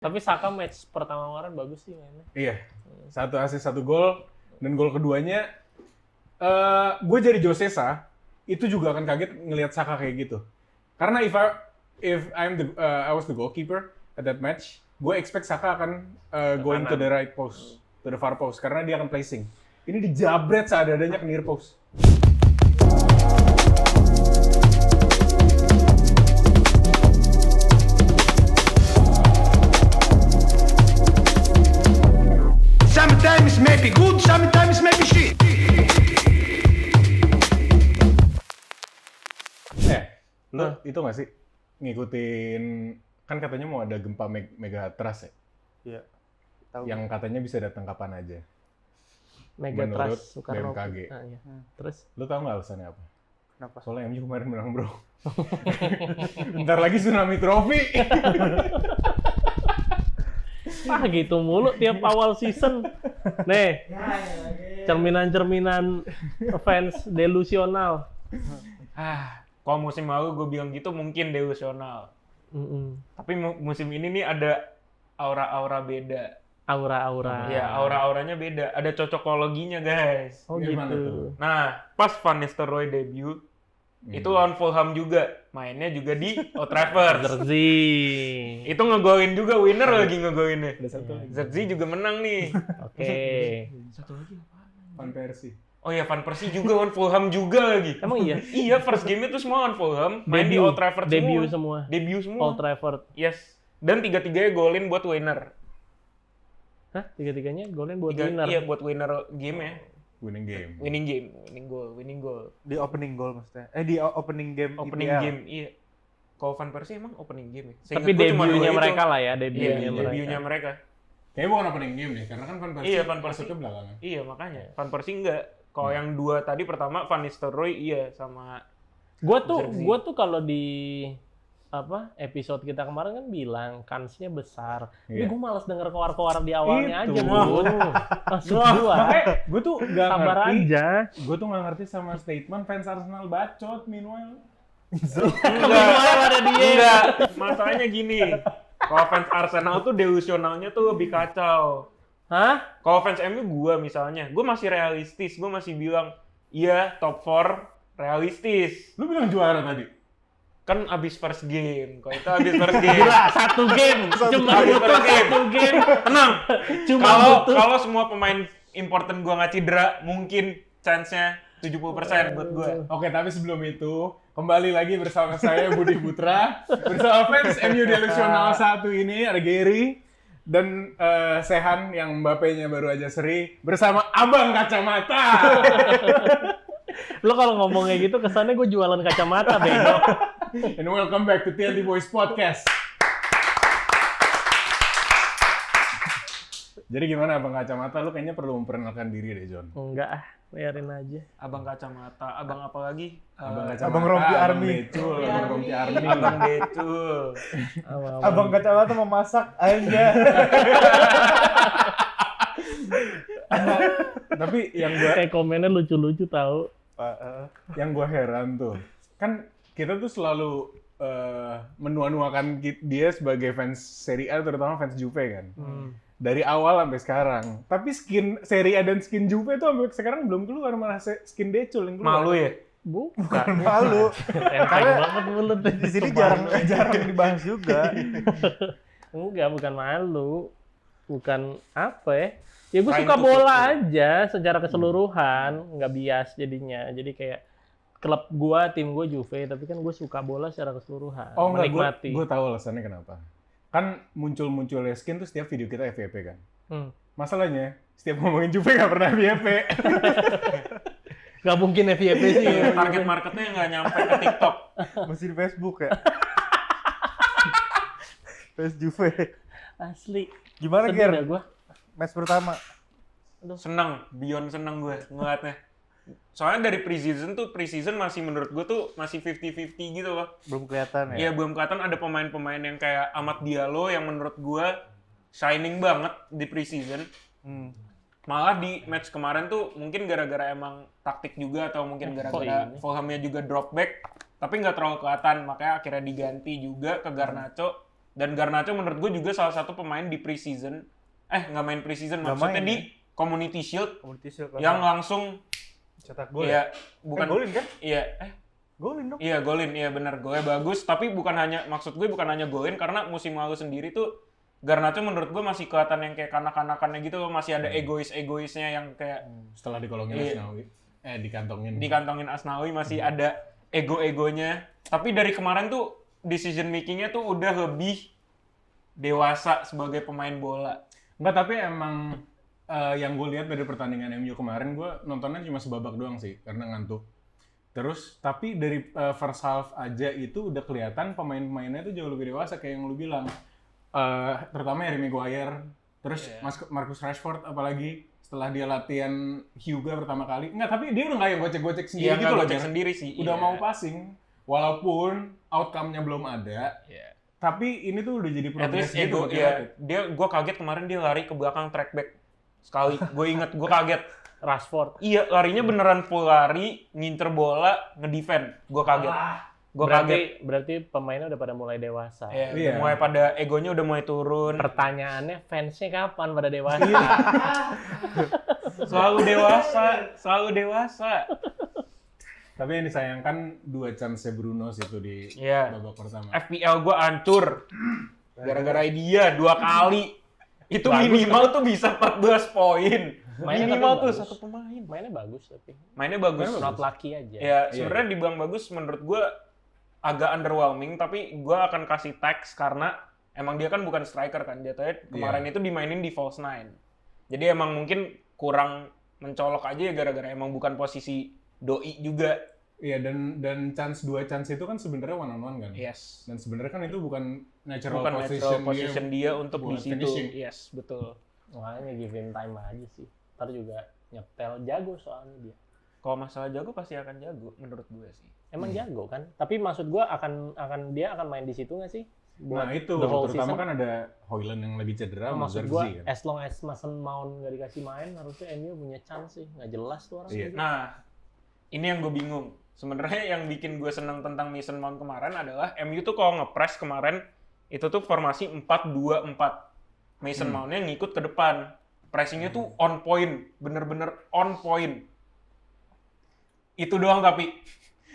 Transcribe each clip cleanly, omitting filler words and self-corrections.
Tapi Saka match pertama kemarin bagus sih mainnya. Iya, 1 assist 1 gol, dan gol keduanya gue jadi Josesa itu juga akan kaget ngelihat Saka kayak gitu. Karena if I was the goalkeeper at that match, gue expect Saka akan going to the right post, to the far post, karena dia akan placing. Ini dijabret seadanya ke near post. Sometimes maybe good, sometimes maybe shit. Lo itu nggak sih ngikutin, kan katanya mau ada gempa Megatrust ya? Iya. Tahu. Yang katanya bisa datang kapan aja. Megatrust Menurut Soekarno. BMKG. Nah, iya. Terus? Lo tau nggak alasannya apa? Kenapa? Soalnya MU kemarin menang, bro. Bentar lagi tsunami trofi. Ah gitu mulu tiap awal season. Nih, cerminan-cerminan fans delusional. Kalau musim lalu gue bilang gitu mungkin delusional. Tapi musim ini nih ada aura-aura beda. Aura-aura. Ya, aura-auranya beda. Ada cocokologinya, guys. Oh Gimana gitu. tuh? Nah, pas Van Nistelrooy debut, itu lawan Fulham juga. Mainnya juga di Old Trafford. Jersey. Itu ngegolin juga, winner lagi ngegolinnya. Ada satu lagi. Jersey juga menang nih. Oke. Satu lagi apa? Van Persie. Oh ya, Van Persie juga lawan Fulham juga lagi. Emang iya? Iya, first game itu semua lawan Fulham. Main di Debut. Old Trafford Debut semua. semua. Debut semua. Old Trafford. Yes. Dan tiga-tiganya golin buat winner. Hah? Tiga-tiganya golin buat Tiga- winner. Iya, buat winner game ya. Winning game. Winning game, winning goal. Di opening goal maksudnya. Di opening game Opening IPL. game, iya. Kalau Van Persie emang opening game ya? Tapi Seingat gua cuma debutnya dua itu. mereka lah ya, Iya, debutnya mereka. debutnya mereka. Kayaknya bukan opening game deh, karena kan Van Persie Iya, Van Persie. masuknya belakangan. Iya, makanya. Van Persie enggak. Kalau yang dua tadi pertama Van Nistelrooy iya sama Gua Jersey. tuh kalau di episode kita kemarin kan bilang kansnya besar. Tapi Iya. gue malas denger koar-koar di awalnya Itu. aja Bud. Maksud gua. Makanya gue tuh gak Sabar ngerti. aja. Gue tuh gak ngerti sama statement fans Arsenal bacot, meanwhile. Meanwhile ada dia. Enggak, masalahnya gini. Kalau fans Arsenal tuh delusionalnya tuh lebih kacau. Hah? Kalau fans MU gua misalnya, gua masih realistis, gua masih bilang iya top 4 realistis. Lu bilang juara tadi? Kan abis first game, kalau itu abis first game. Gila, satu game. Cuma Satu butuh game. satu game. Tenang. Cuma Kalau butuh. kalau semua pemain important gua nggak cedera, mungkin chance-nya 70% buat gua. Oke, tapi sebelum itu, kembali lagi bersama saya Budi Putra. Bersama fans MU Delusional 1 ini, ada Gary. Dan Sehan yang Mbappe-nya baru aja seri. Bersama Abang Kacamata. Lo kalau ngomong kayak gitu kesannya gue jualan kacamata, bego. And welcome back to TNT Boys Podcast. Jadi gimana Abang Kacamata? Lu kayaknya perlu memperkenalkan diri deh, John. Enggak ah, biarin aja. Abang kacamata, abang apa lagi? Abang Kacamata, Abang Rompi Army. Decul, Abang Rompi Army. Abang Decul. Abang kacamata memasak aja. Tapi yang gua Kayak komennya lucu-lucu tahu. yang gua heran tuh, kan kita tuh selalu menua-nuakan dia sebagai fans Serie A, terutama fans Juve kan. Dari awal sampai sekarang. Tapi skin Serie A dan skin Juve tuh sampai sekarang belum keluar, malah skin Decul yang keluar. Malu ya? Bukan. Malu. Enteng banget mulut. Di sini jarang dibahas juga. Enggak, bukan malu. Bukan apa ya. Ya gue Trying suka to bola fit aja secara keseluruhan. Nggak bias jadinya. Jadi kayak klub gua, tim gua Juve. Tapi kan gue suka bola secara keseluruhan. Oh enggak, menikmati. gue tahu alasannya kenapa. Kan muncul-munculnya skin tuh setiap video kita FYP kan. Masalahnya, setiap ngomongin Juve nggak pernah FYP. Nggak mungkin FYP sih. Target marketnya nggak nyampe ke TikTok. Masih di Facebook ya. Face Juve. Asli. Gimana Sedih Ger? dah gua. Match pertama. Seneng, beyond seneng gue ngeliatnya. Soalnya dari preseason masih menurut gue tuh masih 50-50 gitu loh. Belum kelihatan ya. Iya, belum kelihatan ada pemain-pemain yang kayak Amad Diallo yang menurut gue shining banget di preseason. Malah di match kemarin tuh mungkin gara-gara emang taktik juga atau mungkin gara-gara Fulhamnya juga drop back, tapi nggak terlalu kelihatan, makanya akhirnya diganti juga ke Garnacho. Dan Garnacho menurut gue juga salah satu pemain di preseason, nggak main preseason, Nggak maksudnya main, di ya? Community Shield Community Shield yang langsung cetak gol ya? bukan golin kan? Iya, Golin dong. iya golin, iya benar, golnya bagus. Tapi maksud gue bukan hanya golin karena musim lalu sendiri tuh Garnacho menurut gue masih kelihatan yang kayak kanak-kanakannya gitu, masih ada egoisnya yang kayak Setelah dikolongin Iya. Asnawi, dikantongin Asnawi masih ada ego-egonya. Tapi dari kemarin tuh decision making-nya tuh udah lebih dewasa sebagai pemain bola. Enggak, tapi emang yang gue lihat dari pertandingan MU kemarin, gue nontonnya cuma sebabak doang sih, karena ngantuk. Terus, tapi dari first half aja itu udah kelihatan pemain-pemainnya itu jauh lebih dewasa, kayak yang lu bilang. Terutama Harry Maguire, terus Marcus Rashford apalagi setelah dia latihan Hyuga pertama kali. Enggak, tapi dia udah nggak yang gocek-gocek sendiri Iya, gitu nggak loh. gocek Jar. sendiri sih. Udah iya. mau passing, walaupun outcome-nya belum ada. Iya. Tapi ini tuh udah jadi At progres least ego, buat ya. United. Gue kaget kemarin dia lari ke belakang track back sekali. Gue kaget. Rashford. Iya, larinya beneran full lari, ngincer bola, ngedefend. Gue kaget. Gue kaget. Berarti pemainnya udah pada mulai dewasa. Ya, Iya. mulai pada egonya udah mulai turun. Pertanyaannya fansnya kapan pada dewasa? Selalu dewasa. Tapi yang disayangkan 2 chance Bruno itu di Iya. babak pertama. FPL gue hancur. Gara-gara dia 2 kali. Itu Bagus, minimal tuh bisa 14 poin. Mainnya Minimal tapi tuh bagus. satu pemain. Mainnya bagus tapi. Mainnya bagus. Not lucky aja. Ya, sebenarnya dibilang bagus menurut gue agak underwhelming, tapi gue akan kasih teks karena emang dia kan bukan striker kan, jatuhnya kemarin itu dimainin di false nine. Jadi emang mungkin kurang mencolok aja ya gara-gara emang bukan posisi doi juga. Iya, dan 2 chance itu kan sebenarnya one on one kan. Yes. Dan sebenarnya kan itu bukan natural Bukan position, natural position dia untuk di buat situ. finishing. Yes, betul. Makanya give him time aja sih. Ntar juga nyetel jago soalnya dia. Kalau masalah jago pasti akan jago menurut gue sih. Emang jago kan? Tapi maksud gua dia akan main di situ nggak sih? Nah itu, the whole terutama season? kan ada Højlund yang lagi cedera, sama Maksud gua, Zirkzee kan. as long as Mason Mount nggak dikasih main, harusnya MU punya chance sih. Nggak jelas tuh orang. Iya. gitu. Nah, ini yang gue bingung. Sebenarnya yang bikin gue seneng tentang Mason Mount kemarin adalah MU tuh kalau nge-press kemarin itu tuh formasi 4-2-4. Mason Mount-nya ngikut ke depan. Pressing-nya tuh on point, bener-bener on point. Itu doang tapi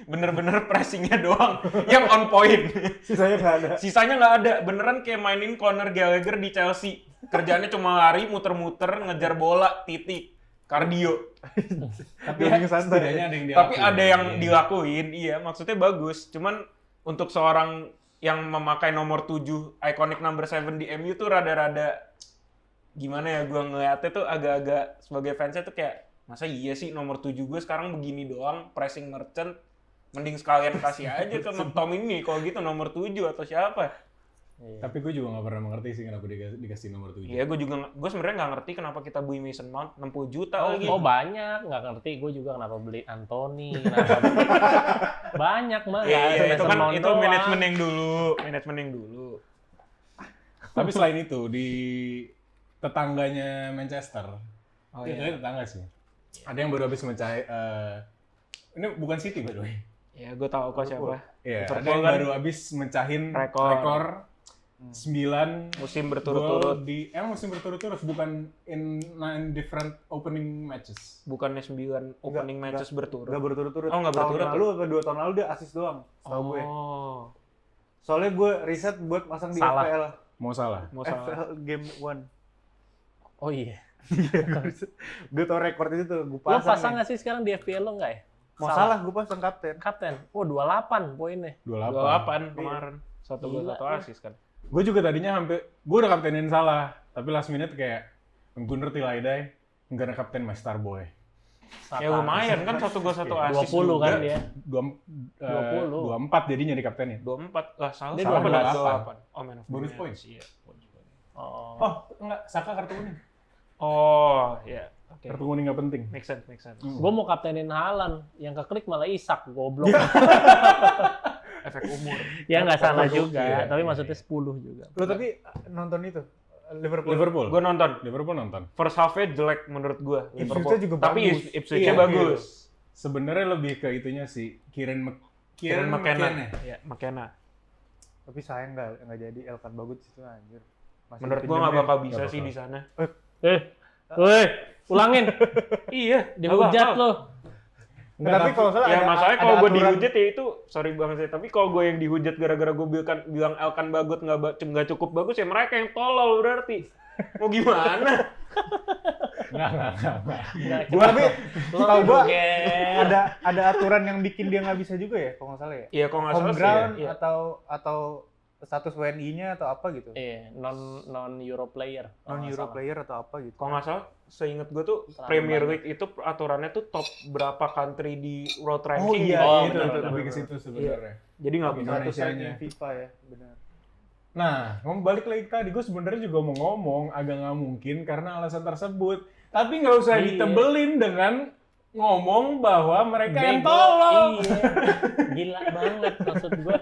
bener-bener pressing-nya doang yang on point. Sisanya nggak ada. Sisanya nggak ada. Beneran kayak mainin Conor Gallagher di Chelsea. Kerjaannya cuma lari, muter-muter, ngejar bola, titik. Kardio. Tapi Jogging santai. setidaknya ada yang Tapi dilakuin. ada yang Iya. dilakuin, iya. Maksudnya bagus. Cuman untuk seorang yang memakai nomor 7, iconic number 7 di MU tuh rada-rada gimana ya, gue ngeliatnya tuh agak-agak sebagai fansnya tuh kayak, masa iya sih nomor 7 gue sekarang begini doang, pressing merchant, mending sekalian kasih aja ke McTominay kalau gitu nomor 7 atau siapa. Iya. Tapi gue juga nggak pernah mengerti sih kenapa dikasih nomor 7. Iya, gue sebenarnya nggak ngerti kenapa kita beli Mason Mount 60 juta lagi. Oh banyak, nggak ngerti. Gue juga kenapa beli Anthony, kenapa beli... banyak mah. Iya, nggak iya, ada itu Mason kan Mount itu doang. manajemen yang dulu. Tapi selain itu, di tetangganya Manchester, Oh, itu iya. tetangga sih. Ada yang baru habis mencari, ini bukan City by the way. Ya, gue tahu kok siapa. Iya, ada Liverpool yang kan baru habis mecahin rekor. rekor 9 Musim gol berturut-turut. di musim berturut-turut, bukan in 9 different opening matches. Bukannya 9 opening matches berturut. Nggak berturut-turut. Oh, nggak berturut. Tahun lalu atau 2 tahun lalu dia assist doang, setahu gue. Oh, Soalnya gue riset buat masang di Salah. FPL. Mau salah. mau salah. FPL Game 1. Oh iya. Gue tau rekor itu tuh, gue Lo pasang. pasang nggak sih sekarang di FPL lo nggak ya? Mau salah, gue pasang kapten. Kapten. Oh 28 poinnya. 28. 28 kemarin. Satu gol, Gila, satu ya. assist kan. Gue juga tadinya gue udah kaptenin salah, tapi last minute kayak Gunnar Tilaidai nggak ada kapten my star boy. Ya lumayan kan, satu gol, satu assist 20 juga. kan dia. 24 jadinya dikaptenin. 24. Lah, salah. Dia Salah 28. benar, 28. Oh, man of the Bonus match. points. Iya, bonus points. Oh. Oh, enggak, Saka kartu kuning. Oh, ya. Oke. Kartu kuning nggak penting. Make sense, make sense. Gue mau kaptenin Haaland, yang keklik malah Isak, goblok. Efek umur. Ya nggak salah juga, Iya, tapi iya, maksudnya 10 juga. Lo tapi nonton itu? Liverpool. Liverpool. Gue nonton. Liverpool nonton. First half-nya jelek menurut gue. Ipswich-nya juga Tapi bagus. Ipswich-nya Iya, bagus. Sebenarnya lebih ke itunya sih, Kieran Kieran McKenna. McKenna. Ya, McKenna. Tapi sayang nggak jadi Elkan Bagut situ anjir. Masih Menurut gua dipinjemin. nggak bakal bisa Nggak sih bakal. di sana. Woi, ulangin. Iya, Dihujat lo. Tapi kalau salah Ya masalahnya kalau gue aturan- dihujat ya itu, sorry banget sih, tapi kalau gue yang dihujat gara-gara gue bilang Elkan Bagot nggak cukup bagus ya mereka yang tolol berarti. Mau gimana? Nggak, Gua tapi tahu gua Ger. ada aturan yang bikin dia nggak bisa juga ya kalau nggak salah ya. Iya kalau nggak Home salah sih ground ya. atau status WNI-nya atau apa gitu. Iya, non Euro player. Non Euro player atau apa gitu. Kalau nggak salah, seingat gue tuh Terlalu Premier banyak. League itu aturannya tuh top berapa country di world Oh ranking. iya, gitu. Oh, itu benar, benar, lebih ke benar. situ sebenarnya. Jadi nggak bisa. Indonesia. Status Indonesianya. ranking FIFA ya, benar. Nah, ngomong balik lagi tadi, gue sebenarnya juga mau ngomong agak nggak mungkin karena alasan tersebut. Tapi nggak usah Iya. ditebelin dengan ngomong bahwa mereka yang Bego. tolol. Iya. Gila banget maksud gua.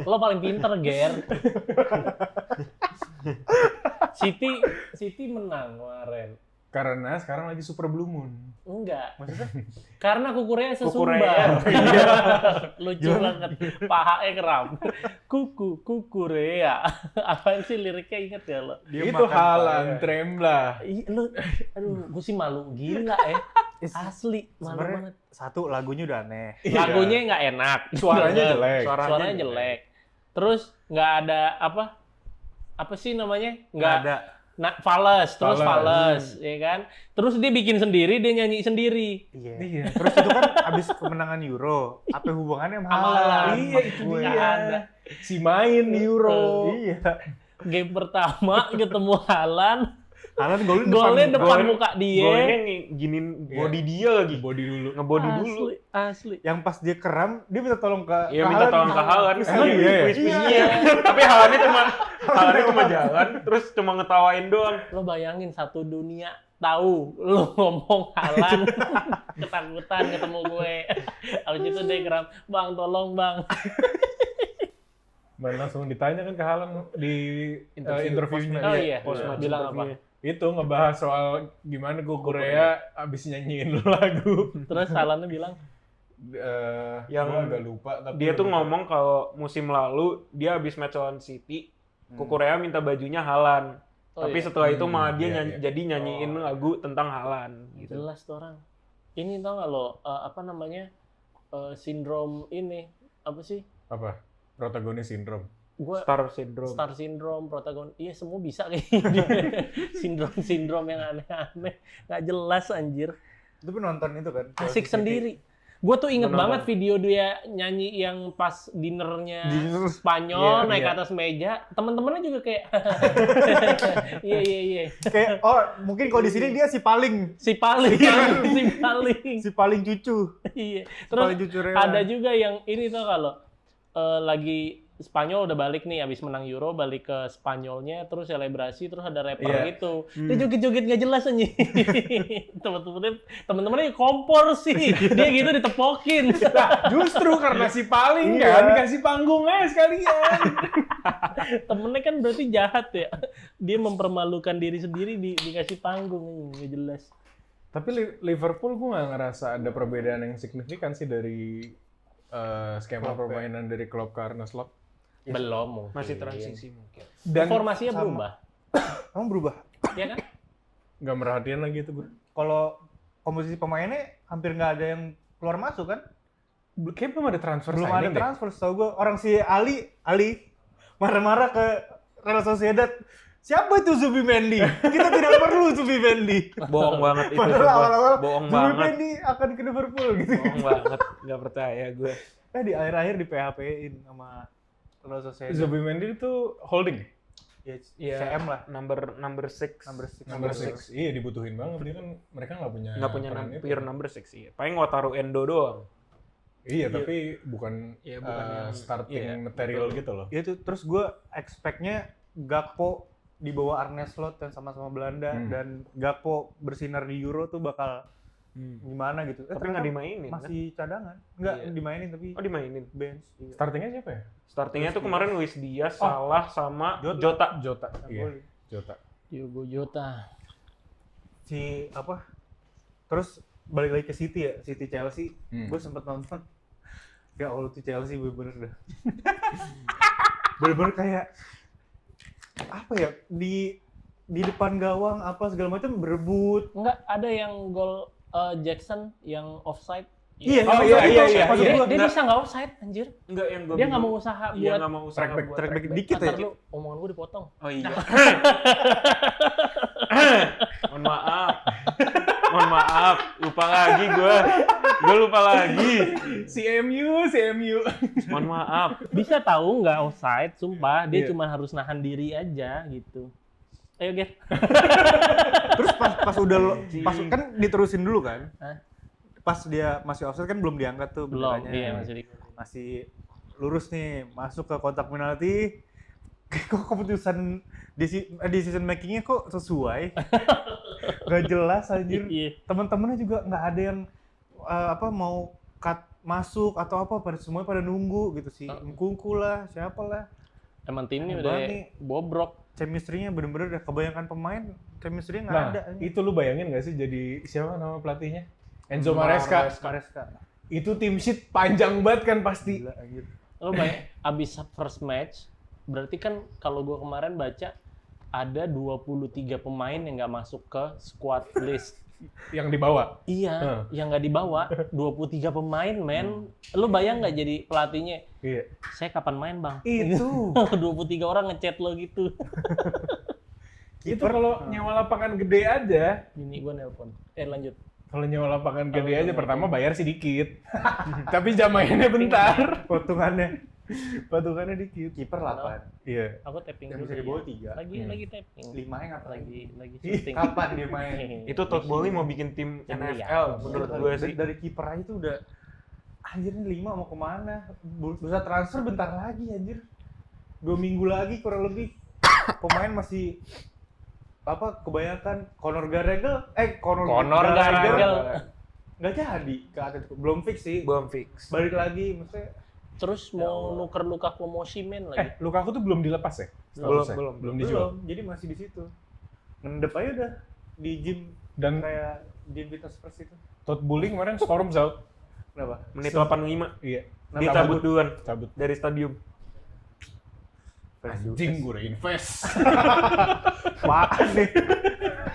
Lo paling pinter, Ger. City menang kemarin. Karena sekarang lagi Super Blue Moon. Enggak. Maksudnya? Karena kukurea Kukurea. sesumbar. Lucu banget. Pahanya keram. Kukurea. Apaan sih liriknya, inget ya lo? Dia Itu makan halan paya. trembla. Ih, lu, aduh, gue sih malu gila asli, malu Sebenarnya banget. satu lagunya udah aneh. Lagunya nggak enak, Suaranya jelek. suaranya jelek. Terus nggak ada apa sih namanya? Nggak ada. Nah, fals, terus Fals. fals, ya kan? Terus dia bikin sendiri, dia nyanyi sendiri. Iya. Iya. Terus itu kan abis kemenangan Euro. Apa hubungannya sama Sama Haaland? Haaland. Iya, itu Gue. dia. Nggak ada. Si main di Euro. Iya. Game pertama ketemu Haaland, Haaland golnya depan golnya- muka dia. Golnya giniin body dia lagi. Body dulu. Ngebody dulu. Asli. Yang pas dia keram, dia minta tolong ke Iya minta tolong ke Haaland. Emang iya ya? Iya. Tapi Haalandnya cuma jalan, terus cuma ngetawain doang. Lo bayangin satu dunia tahu lo ngomong Haaland ketakutan ketemu gue. Habis itu dia geram, "Bang, tolong, Bang." Dan langsung ditanya kan ke Haaland di interviewnya. Oh iya, Post-match bilang interview-nya. apa? Itu ngebahas soal gimana gue Korea abis nyanyiin lu lagu. Terus Haalandnya bilang, Yang Gua agak lupa. Tapi Dia tuh lupa. ngomong kalau musim lalu dia habis match lawan City, Kukurea minta bajunya Haaland. Oh Tapi iya. setelah itu malah dia Iya, iya. jadi nyanyiin lagu tentang Haaland gitu. jelas tuh orang. Ini tau gak lo, apa namanya, sindrom ini, apa sih? Apa? Protagonis sindrom. Gue Star syndrome. star syndrome, protagonis, iya semua bisa kayak sindrom yang aneh-aneh, nggak jelas anjir. Itu pun nonton itu kan. Asik Chelsea City. sendiri. Gue tuh inget Menonton. banget video dia nyanyi yang pas dinnernya Dinner. Spanyol Iya, naik iya. ke atas meja, teman-temannya juga kayak iya. Kayak mungkin kalau di sini dia si paling Si paling, si paling cucu. Iya. Si Terus paling cucu Real. ada juga yang ini tuh kalau lagi Spanyol udah balik nih abis menang Euro, balik ke Spanyolnya terus selebrasi, terus ada rapper Iya. gitu. Dia joget-joget nggak jelas anjing. Temen-temennya kompor sih. Dia gitu ditepokin. Justru karena si paling Iya. kan dikasih panggung aja sekalian. Temennya kan berarti jahat ya. Dia mempermalukan diri sendiri dikasih panggung, nggak jelas. Tapi Liverpool gue nggak ngerasa ada perbedaan yang signifikan sih dari skema permainan dari Klopp ke Arne Slot. Belum mungkin. Masih transisi mungkin. Dan Formasinya sama- berubah. Emang berubah. Ya kan? nggak merhatiin lagi itu gue. Kalau komposisi pemainnya hampir nggak ada yang keluar masuk kan? Kayaknya belum ada transfer Belum ada signing deh. transfer, setahu gue. Orang si Ali marah-marah ke Real Sociedad. Siapa itu Zubimendi? Kita tidak perlu Zubimendi. Bohong banget itu. Padahal sumpah. awal-awal Bohong banget. Zubimendi akan ke Liverpool gitu. Bohong banget. Nggak percaya gue. Di akhir-akhir di PHP-in sama Real Sociedad. Zubimendi itu holding. Ya, CM lah. Number 6. Number 6. Iya dibutuhin banget. Dia kan mereka nggak punya peran itu. pure number 6 sih. Paling Wataru Endo doang. Iya, tapi bukan, Iya, bukan yang- starting iya, material gitu loh. Ya itu terus gue expect-nya Gakpo di bawah Arne Slot yang sama-sama Belanda dan Gakpo bersinar di Euro tuh bakal gimana gitu. Tapi ternyata nggak dimainin kan? masih cadangan. Enggak Iya. dimainin tapi Oh dimainin. bench. Iya. Startingnya siapa ya? Startingnya tuh kemarin Luis Diaz, Salah sama Jota. Jota. Jota. Iya, Boleh. Jota. Diogo Jota. Si apa? Terus balik lagi ke City ya, City Chelsea. Gue sempet nonton. Ya Allah tuh Chelsea bener-bener dah. bener-bener kayak apa ya, di depan gawang apa segala macam berebut. Enggak, ada yang gol Jackson yang offside. Iya, Oh, iya. Maksud Dia, gua, dia bisa nggak offside, anjir. Enggak yang gue Dia nggak mau usaha Iya, buat nggak mau usaha trackback. buat trackback dikit Ntar aja. lu, omongan gue dipotong. Oh iya. Mohon maaf. Mohon maaf, lupa lagi gue. Gue lupa lagi. CMU. Mohon maaf. Bisa tahu nggak offside, sumpah. Dia Iya. cuma harus nahan diri aja gitu. Ayo, Ger. Terus pas udah pas kan diterusin dulu kan? Hah? Pas dia masih offside kan belum diangkat tuh Belum, benderanya. iya Masih lurus nih, masuk ke kotak penalti. Kok keputusan decision making-nya kok sesuai? Gak jelas anjir. Iya. Teman-temannya juga nggak ada yang mau cut masuk atau apa, semuanya pada nunggu gitu sih. Ngkungku lah, siapa lah. Emang timnya Hebat udah nih. bobrok. Chemistry-nya bener-bener udah kebanyakan pemain, chemistry-nya nggak Nah, ada. anjir. itu lu bayangin nggak sih jadi siapa nama pelatihnya? Enzo Maresca. Maresca. Itu tim sheet panjang banget kan pasti. Gila anjir. Lo bayang, abis first match, berarti kan kalau gua kemarin baca ada 23 pemain yang nggak masuk ke squad list. Yang dibawa. Iya, yang nggak dibawa 23 pemain, men. Lo bayang nggak jadi pelatihnya? Iya. Saya kapan main, Bang? Itu. 23 orang ngechat lo gitu. Itu kalau nyewa lapangan gede aja. Bini gua nelpon. Lanjut. Kalau nyewa lapangan gede aja pertama bayar sedikit. Tapi jam mainnya bentar. Potongannya dikit. Kiper 8. Iya. Aku tapping Yang dulu. bisa ya. dibawa 3. Lagi tapping. 5 yang ngapain? Lagi Ih, syuting. kapan dia main? Itu Todd Bowley mau bikin tim Tim NFL liar. menurut gue sih. Dari kiper aja tuh udah anjir ini 5 mau kemana? Bisa transfer bentar lagi anjir. 2 minggu lagi kurang lebih. Pemain masih kebanyakan Conor Gallagher nggak jadi ke Atletico, belum fix sih, Belum fix. balik lagi maksudnya. Terus mau nuker Lukaku mau Osimhen lagi. Lukaku tuh belum dilepas ya? Belum dijual. Jadi masih di situ ngendep aja udah di gym Dan kayak gym fitness first itu. Todd Bowling kemarin storms out. Kenapa? Menit 85 Iya. dia cabut duluan Cabut. dari stadium. Anjing gue udah invest. Apaan nih?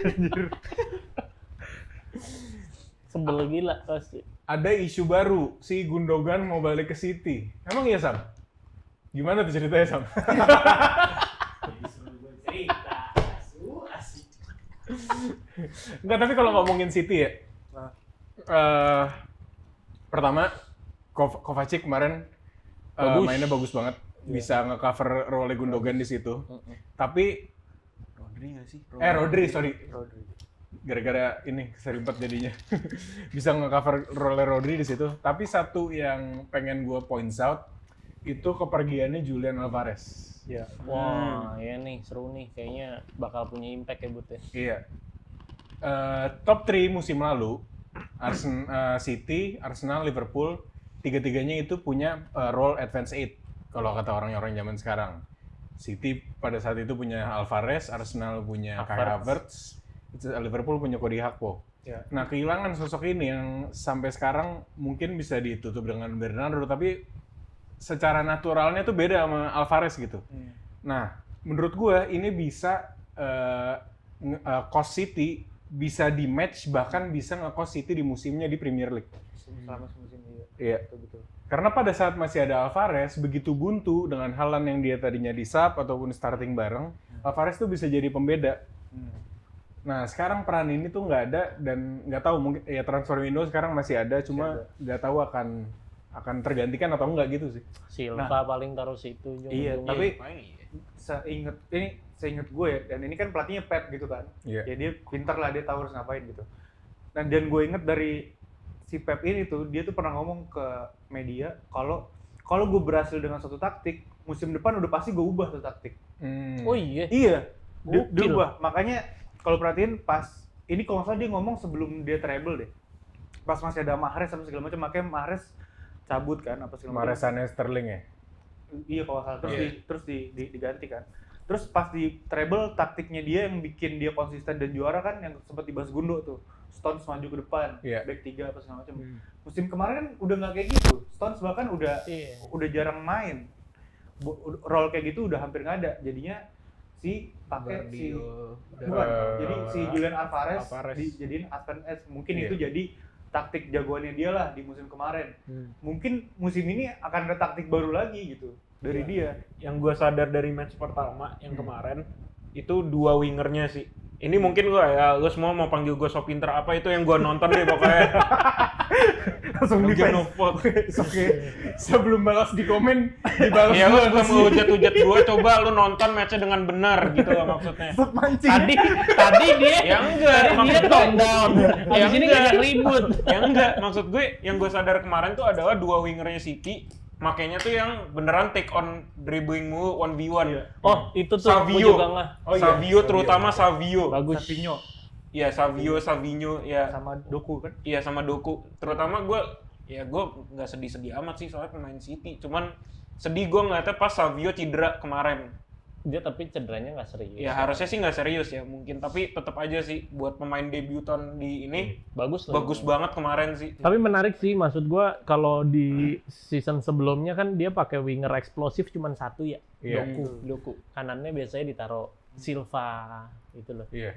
Anjir. Sebel gila pasti. Ada isu baru, si Gundogan mau balik ke City. Emang iya, Sam? Gimana tuh ceritanya, Sam? Enggak, tapi kalau ngomongin City ya, pertama Kovacic kemarin mainnya bagus banget, bisa nge-cover role Gundogan di situ. Tapi Rodri nggak sih? Rodri, sorry. Gara-gara ini seribet jadinya. Bisa nge-cover role Rodri di situ. Tapi satu yang pengen gue points out itu kepergiannya Julian Alvarez. Ya. Wah, ya nih seru nih. Kayaknya bakal punya impact ya But ya. Iya. Top 3 musim lalu, City, Arsenal, Liverpool, tiga-tiganya itu punya role advance 8 kalau kata orang-orang zaman sekarang. City pada saat itu punya Alvarez, Arsenal punya Kai Havertz, Liverpool punya Cody Gakpo. Ya. Nah, kehilangan sosok ini yang sampai sekarang mungkin bisa ditutup dengan Bernardo, tapi secara naturalnya tuh beda sama Alvarez gitu. Nah, menurut gue ini bisa cost City bisa di match, bahkan bisa nge-cost City di musimnya di Premier League. Selama semusim ini. Iya. Betul. Karena pada saat masih ada Alvarez, begitu buntu dengan Haaland yang dia tadinya di sub ataupun starting bareng, Alvarez tuh bisa jadi pembeda. Nah, sekarang peran ini tuh nggak ada dan nggak tahu, mungkin ya transfer window sekarang masih ada, cuma nggak tahu akan tergantikan atau enggak gitu sih. Silva paling taruh situ. Iya, ujung-ujungnya. tapi seinget gue ya, dan ini kan pelatihnya Pep gitu kan. Iya. Ya dia pintar lah, dia tahu harus ngapain gitu. Dan gue inget dari si Pep ini tuh, dia tuh pernah ngomong ke media kalau gue berhasil dengan suatu taktik, musim depan udah pasti gue ubah tuh taktik. Oh iya. Iya, dia Gokil. ubah. Makanya kalau perhatiin pas ini kalau nggak salah dia ngomong sebelum dia treble deh. Pas masih ada Mahrez sama segala macam, makanya Mahrez cabut kan apa segala macam. Mahrezannya Sterling ya. Iya kalau nggak salah terus Iya. diganti kan. Terus pas di treble taktiknya dia yang bikin dia konsisten dan juara kan yang sempat dibahas Gundo tuh. Stones maju ke depan, Iya. back 3 apa segala macam. Musim kemarin kan udah nggak kayak gitu. Stones bahkan udah Iya. jarang main. role kayak gitu udah hampir nggak ada. Jadinya si pakai si bukan. Jadi si Julian Alvarez dijadiin Advance Edge. Mungkin itu jadi taktik jagoannya dia lah di musim kemarin. Mungkin musim ini akan ada taktik baru lagi gitu dari dia. Yang gue sadar dari match pertama yang kemarin itu 2 wingernya sih. Ini mungkin gue ya, lu semua mau panggil gue so pinter apa itu yang gue nonton deh pokoknya. Langsung defense. Oke. Sebelum balas di komen, dibalas Ya lu dulu. suka hujat-hujat gue, coba lu nonton matchnya dengan benar gitu loh maksudnya. Tadi dia Ya enggak, dia maksud gue tone down. Ya Habis ini enggak. ngajak ribut. Ya enggak, maksud gue yang gue sadar kemarin tuh adalah 2 wingernya City, makanya tuh yang beneran take on dribbling mulu 1v1. Oh, itu tuh Savio. gua juga nggak. Oh, iya. Savio terutama Savio. Bagus. Savinho Iya, Savinho ya. sama Doku kan. Iya sama Doku. Terutama gue nggak sedih-sedih amat sih soalnya pemain City. Cuman sedih gue ngeliatnya pas Savio cedera kemarin. Dia tapi cederanya nggak serius. Ya harusnya sih nggak serius ya mungkin, tapi tetap aja sih buat pemain debutan di ini Bagus lah. bagus banget kemarin sih. Tapi menarik sih, maksud gua kalau di season sebelumnya kan dia pakai winger eksplosif cuma 1 ya. Iya. Doku. Kanannya biasanya ditaruh Silva gitu loh. Iya.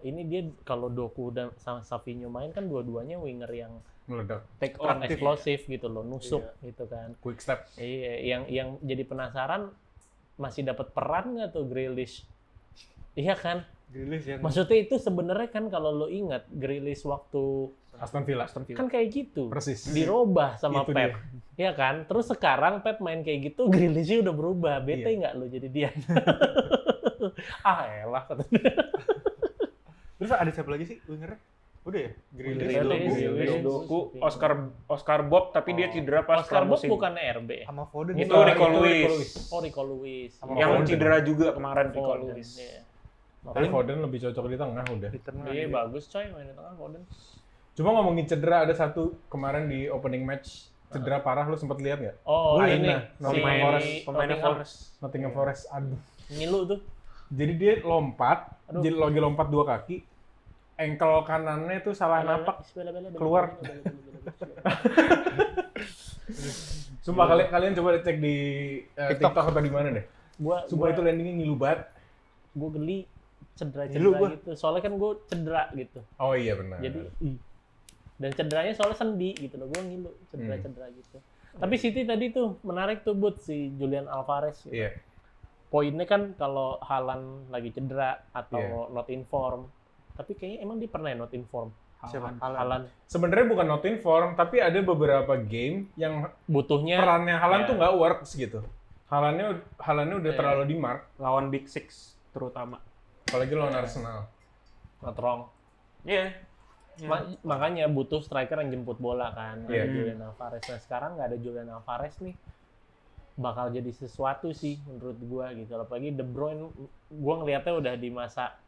Ini dia kalau Doku dan sama Savinho main kan dua-duanya winger yang Meledak. take on eksplosif gitu loh, nusuk gitu kan. Quick step. Iya, yang jadi penasaran masih dapat peran nggak tuh Grealish? Iya kan? Grealish yang Maksudnya itu sebenarnya kan kalau lo ingat Grealish waktu Aston Villa. kan kayak gitu. Persis. Dirubah sama Itu Pep. Iya kan? Terus sekarang Pep main kayak gitu, Grealish udah berubah. Bete Iya. nggak lo jadi dia? Elah kata Terus ada siapa lagi sih wingernya? Udah ya? Grealish. Doku, Oscar Bob tapi dia cedera pas Oscar Bob pramusim. bukan RB ya? Sama Foden. Itu Rico Lewis. Oh, Rico Lewis. Sama Yang Foden. cedera juga kemarin Rico Foden, Lewis. iya. Tapi Foden lebih cocok di tengah udah. Di tengah. Iya, bagus coy main di tengah Foden. Cuma ngomongin cedera, ada satu kemarin di opening match cedera parah, lu sempet lihat nggak? Oh, Gua ini ingat. Nottingham Forest. Pemainnya Forest. Nottingham Forest, aduh. Ngilu tuh. Jadi dia lompat, Aduh. jadi lagi lompat 2 kaki, ankle kanannya tuh salah napak. keluar. Sumpah kalian coba cek di TikTok atau di mana deh. Sumpah itu landingnya ngilu banget. Gue geli Ngilu cedera gua. gitu. Soalnya kan gue cedera gitu. Oh iya benar. Jadi dan cederanya soalnya sendi gitu loh. Gue ngilu cedera gitu. Tapi City tadi tuh menarik tuh buat si Julian Alvarez. Gitu. Iya. Poinnya kan kalau Haaland lagi cedera atau Iya. not in form. Tapi kayaknya emang dia pernah not in form. Siapa? Haaland. Sebenarnya bukan not in form, tapi ada beberapa game yang Butuhnya perannya Haaland Iya. tuh nggak works gitu. Haalandnya udah Iya. terlalu di mark, Lawan Big Six terutama. apalagi lawan Arsenal. not wrong. Iya. Makanya butuh striker yang jemput bola kan. Iya. Ada Julian Alvarez. Nah sekarang nggak ada Julian Alvarez nih, bakal jadi sesuatu sih menurut gua gitu. Apalagi De Bruyne, gua ngelihatnya udah di masa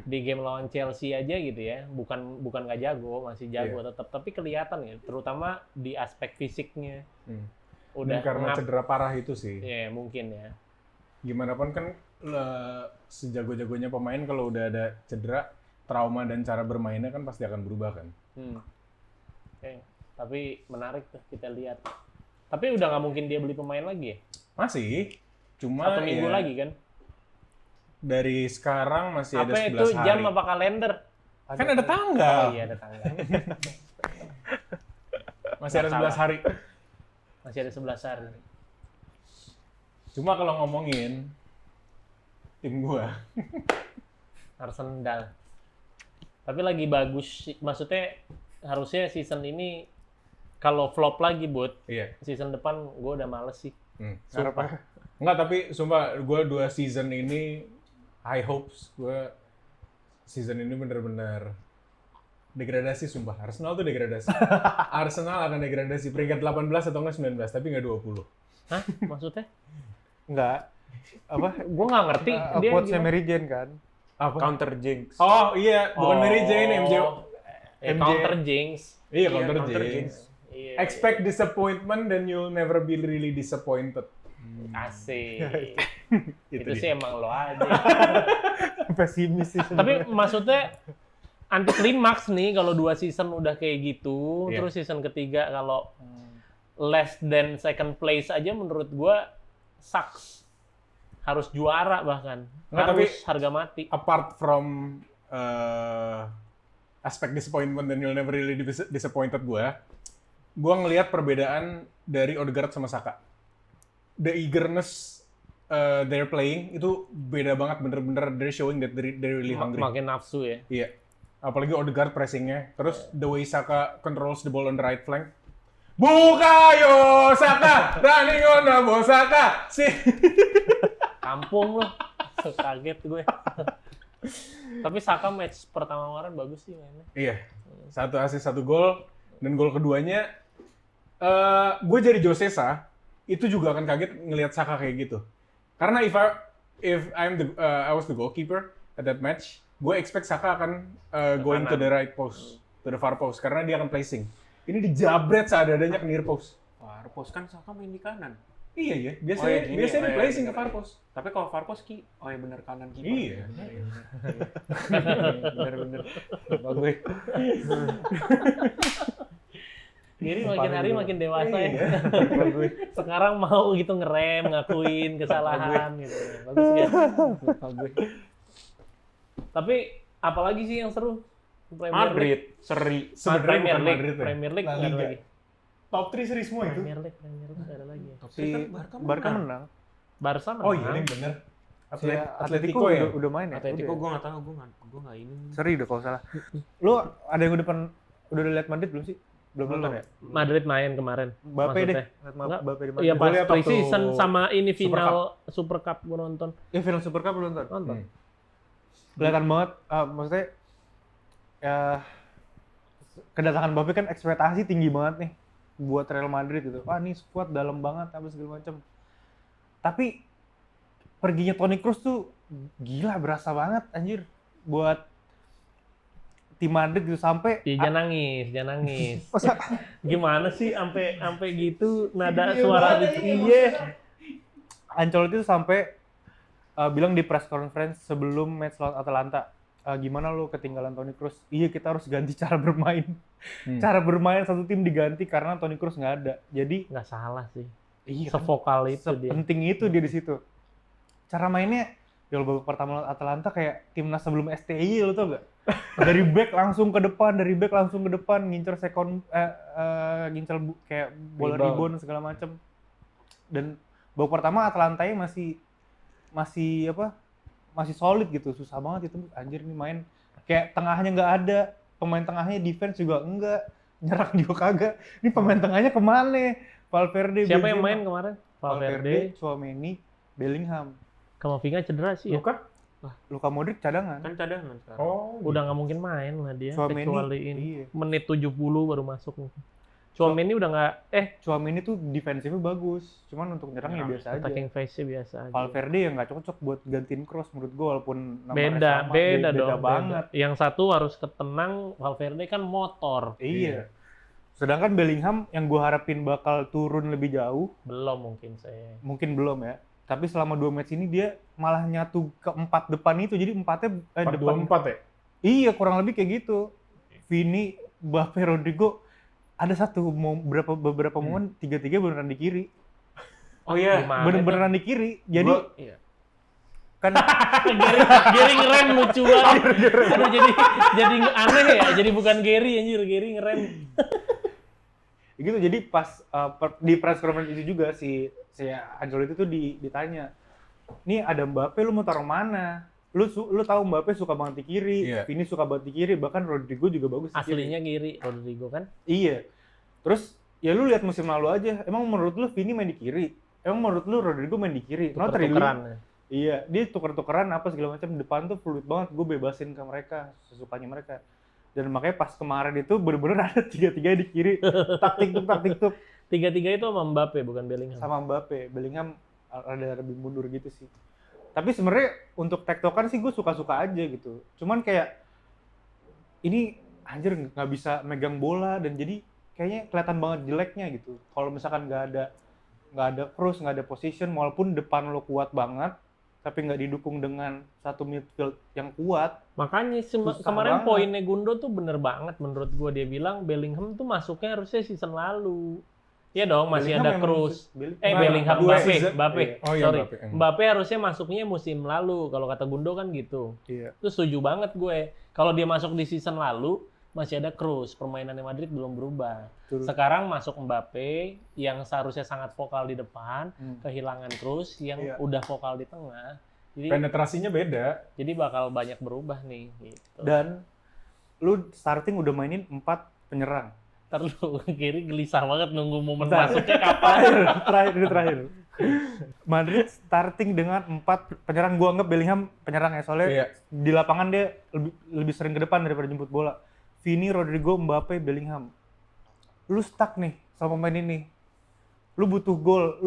di game lawan Chelsea aja gitu ya. Bukan nggak jago, masih jago tetap. Tapi kelihatan ya, terutama di aspek fisiknya. Udah Dan karena cedera parah itu sih. Ya mungkin ya. Gimana pun kan sejago-jagonya pemain kalau udah ada cedera, trauma dan cara bermainnya kan pasti akan berubah kan. Oke. Tapi menarik tuh kita lihat. Tapi udah nggak mungkin dia beli pemain lagi ya? Masih, cuma 1 minggu ya, lagi kan? dari sekarang masih ada Apa 11 itu hari. jam apa kalender? Kan ada tanggal. Oh iya ada tanggal. Masih ada 11 hari. Masih ada 11 hari. Cuma kalau ngomongin tim gua, Arsenal. Tapi lagi bagus sih. Maksudnya harusnya season ini kalau flop lagi buat iya. season depan gue udah males sih. Sumpah. Enggak, tapi sumpah gue 2 season ini high hopes. Gue season ini bener-bener degradasi sumpah. Arsenal tuh degradasi. Arsenal akan degradasi peringkat 18 atau enggak 19, tapi enggak 20. Hah? Maksudnya? Enggak. Apa? Gue nggak ngerti. Dia Quotes-nya gimana? Mary Jane kan? Apa? Counter Jinx. Oh iya, bukan Mary Jane, MJ. Counter Jinx. Iya, Iya, counter counter Jinx. Jinx. Iya, Expect disappointment then you'll never be really disappointed. Asik. Itu Itu dia. sih emang lo aja. Pesimis sih. Tapi maksudnya anti klimaks nih kalau 2 season udah kayak gitu, Iya. terus season ketiga kalau less than second place aja menurut gua sucks. Harus juara bahkan. Nggak, harus tapi harga mati. Apart from aspek disappointment dan you'll never really disappointed gue ngelihat perbedaan dari Odegaard sama Saka. The eagerness they're playing itu beda banget, bener-bener they're showing that they're really hungry. Makin nafsu ya. Iya. Apalagi Odegaard pressingnya. Terus the way Saka controls the ball on the right flank. Bukayo Saka, running on the ball Saka. Kampung loh. Kaget gue. Tapi Saka match pertama kemarin bagus sih mainnya. Iya. 1 assist 1 gol, dan gol keduanya gue jadi Josesa itu juga akan kaget ngelihat Saka kayak gitu. Karena if I was the goalkeeper at that match, gue expect Saka akan going to the right post, to the far post, karena dia akan placing. Ini dijabret seadanya ke near post. Far post kan Saka main di kanan. Iya ya, biasanya di placing ke far post. Tapi kalau far post bener kanan kiper. Iya. Bener. Bagus. Giri makin hari makin dewasa ya. Bagus. Sekarang mau gitu ngerem, ngakuin kesalahan gitu. Bagus ya. Bagus. Tapi apalagi sih yang seru? Madrid, seri. Premier bukan League, Madrid ya. Premier League La nggak ada Liga. lagi. Top 3 seri semua itu. Premier League nggak ada lagi. Si Barca menang. Barca menang. Oh iya, ini bener. Si Atletico ya. udah main ya. Atletico Udah. gue nggak tahu, gue nggak ini. Seri udah kalau salah. Lu ada yang udah lihat Madrid belum sih? Belum nonton ya? Madrid main kemarin. Mbappe deh. maksudnya. Lihat Enggak. Mbappe di Iya Madrid. pas lihat waktu pre-season sama ini Super final Super Cup gue nonton. Ya film Super Cup lu nonton. Nonton. Kelihatan banget, maksudnya ya kedatangan Mbappe kan ekspektasi tinggi banget nih buat Real Madrid gitu. Wah, ini squad dalam banget apa segala macam. Tapi perginya Toni Kroos tuh gila, berasa banget anjir buat tim Madrid gitu sampai Jangan nangis. masa Gimana sih sampai gitu nada suara gitu. Iya. Ancelotti tuh sampai bilang di press conference sebelum match lawan Atalanta, gimana lo ketinggalan Toni Kroos? Iya, kita harus ganti cara bermain. Cara bermain satu tim diganti karena Toni Kroos nggak ada. Jadi Nggak salah sih. iya, Sevokal itu dia. sepenting itu dia di situ. Cara mainnya ya babak pertama lawan Atalanta kayak timnas sebelum STI, lo tau gak? Dari back langsung ke depan, ngincer kayak bola rebound segala macem. Dan babak pertama Atalanta-nya masih solid gitu, susah banget itu, anjir nih main kayak tengahnya nggak ada, pemain tengahnya defense juga enggak, nyerang juga kagak, ini pemain tengahnya kemana? Valverde, Siapa yang Benzema. main kemarin? Valverde, Tchouaméni, Bellingham, Kamavinga cedera sih ya. Luka Modric cadangan. Kan cadangan sekarang. Oh, Udah nggak mungkin main lah dia. Tchouaméni, Kecuali ini. iya. Menit 70 baru masuk. Tchouaméni udah nggak Tchouaméni tuh defensifnya bagus, cuman untuk nyerang ya biasa aja. attacking face-nya biasa aja. Valverde yang nggak cocok buat gantiin Kroos menurut gue, walaupun nomornya Beda sama, beda beda dong. banget. Yang satu harus ketenang, Valverde kan motor. Iya. Sedangkan Bellingham yang gue harapin bakal turun lebih jauh, Belum mungkin saya. mungkin belum ya. Tapi selama 2 match ini dia malah nyatu ke 4 depan itu, jadi empatnya depan. 4-2-4 ya? Iya, kurang lebih kayak gitu. Vini, Mbappe, Rodrigo, ada beberapa momen 3-3 beneran di kiri. Oh iya, Gimana Beneran di kiri. Jadi iya. kan Gary ngerem lucu banget. Aduh, jadi aneh ya. Jadi bukan Gary anjir, Gary ngerem. gitu, jadi pas di press conference itu juga si Ancelotti itu ditanya, nih ada Mbappe, lu mau taruh mana? Lu tahu Mbappe suka banget di kiri, Iya. Vini suka banget di kiri, bahkan Rodrigo juga bagus di kiri. Aslinya Gary, Rodrigo kan. Iya. Terus ya lu lihat musim lalu aja, emang menurut lu Vini main di kiri? Emang menurut lu Rodrigo main di kiri? Not really. Tuker-tukeran. Iya, dia tuker-tukeran apa segala macam, depan tuh fluid banget, gue bebasin ke mereka sesukanya mereka. Dan makanya pas kemarin itu bener-bener ada 3-3 di kiri, taktik tuk. 3-3 itu sama Mbappe bukan Bellingham. Sama Mbappe, Bellingham rada lebih mundur gitu sih. Tapi sebenarnya untuk tektokan sih gue suka-suka aja gitu. Cuman kayak ini anjir nggak bisa megang bola dan jadi kayaknya kelihatan banget jeleknya gitu. Kalau misalkan nggak ada cross, nggak ada position, walaupun depan lo kuat banget, tapi nggak didukung dengan satu midfield yang kuat. Makanya Susah kemarin banget. poinnya Gundo tuh bener banget menurut gua. Dia bilang Bellingham tuh masuknya harusnya season lalu. Iya dong, masih Bellingham ada emang Kroos. Nah, Bellingham, dua Mbappe, season. Mbappe. Oh iya, Sorry. Mbappe. Mbappe harusnya masuknya musim lalu, kalau kata Gundo kan gitu. Iya. Itu setuju banget gue. Kalau dia masuk di season lalu, masih ada Kroos. Permainannya Madrid belum berubah. Betul. Sekarang masuk Mbappe, yang seharusnya sangat vokal di depan, kehilangan Kroos yang Iya. udah vokal di tengah. Jadi Penetrasinya beda. bakal banyak berubah nih. Gitu. Dan lu starting udah mainin 4 penyerang. Ntar lu kiri gelisah banget nunggu momen Bentar. masuknya kapan. terakhir. Madrid starting dengan 4 penyerang. Gua anggap Bellingham penyerang ya, soalnya Iya. di lapangan dia lebih sering ke depan daripada jemput bola. Vini, Rodrigo, Mbappe, Bellingham. Lu stuck nih sama pemain ini. Lu butuh gol,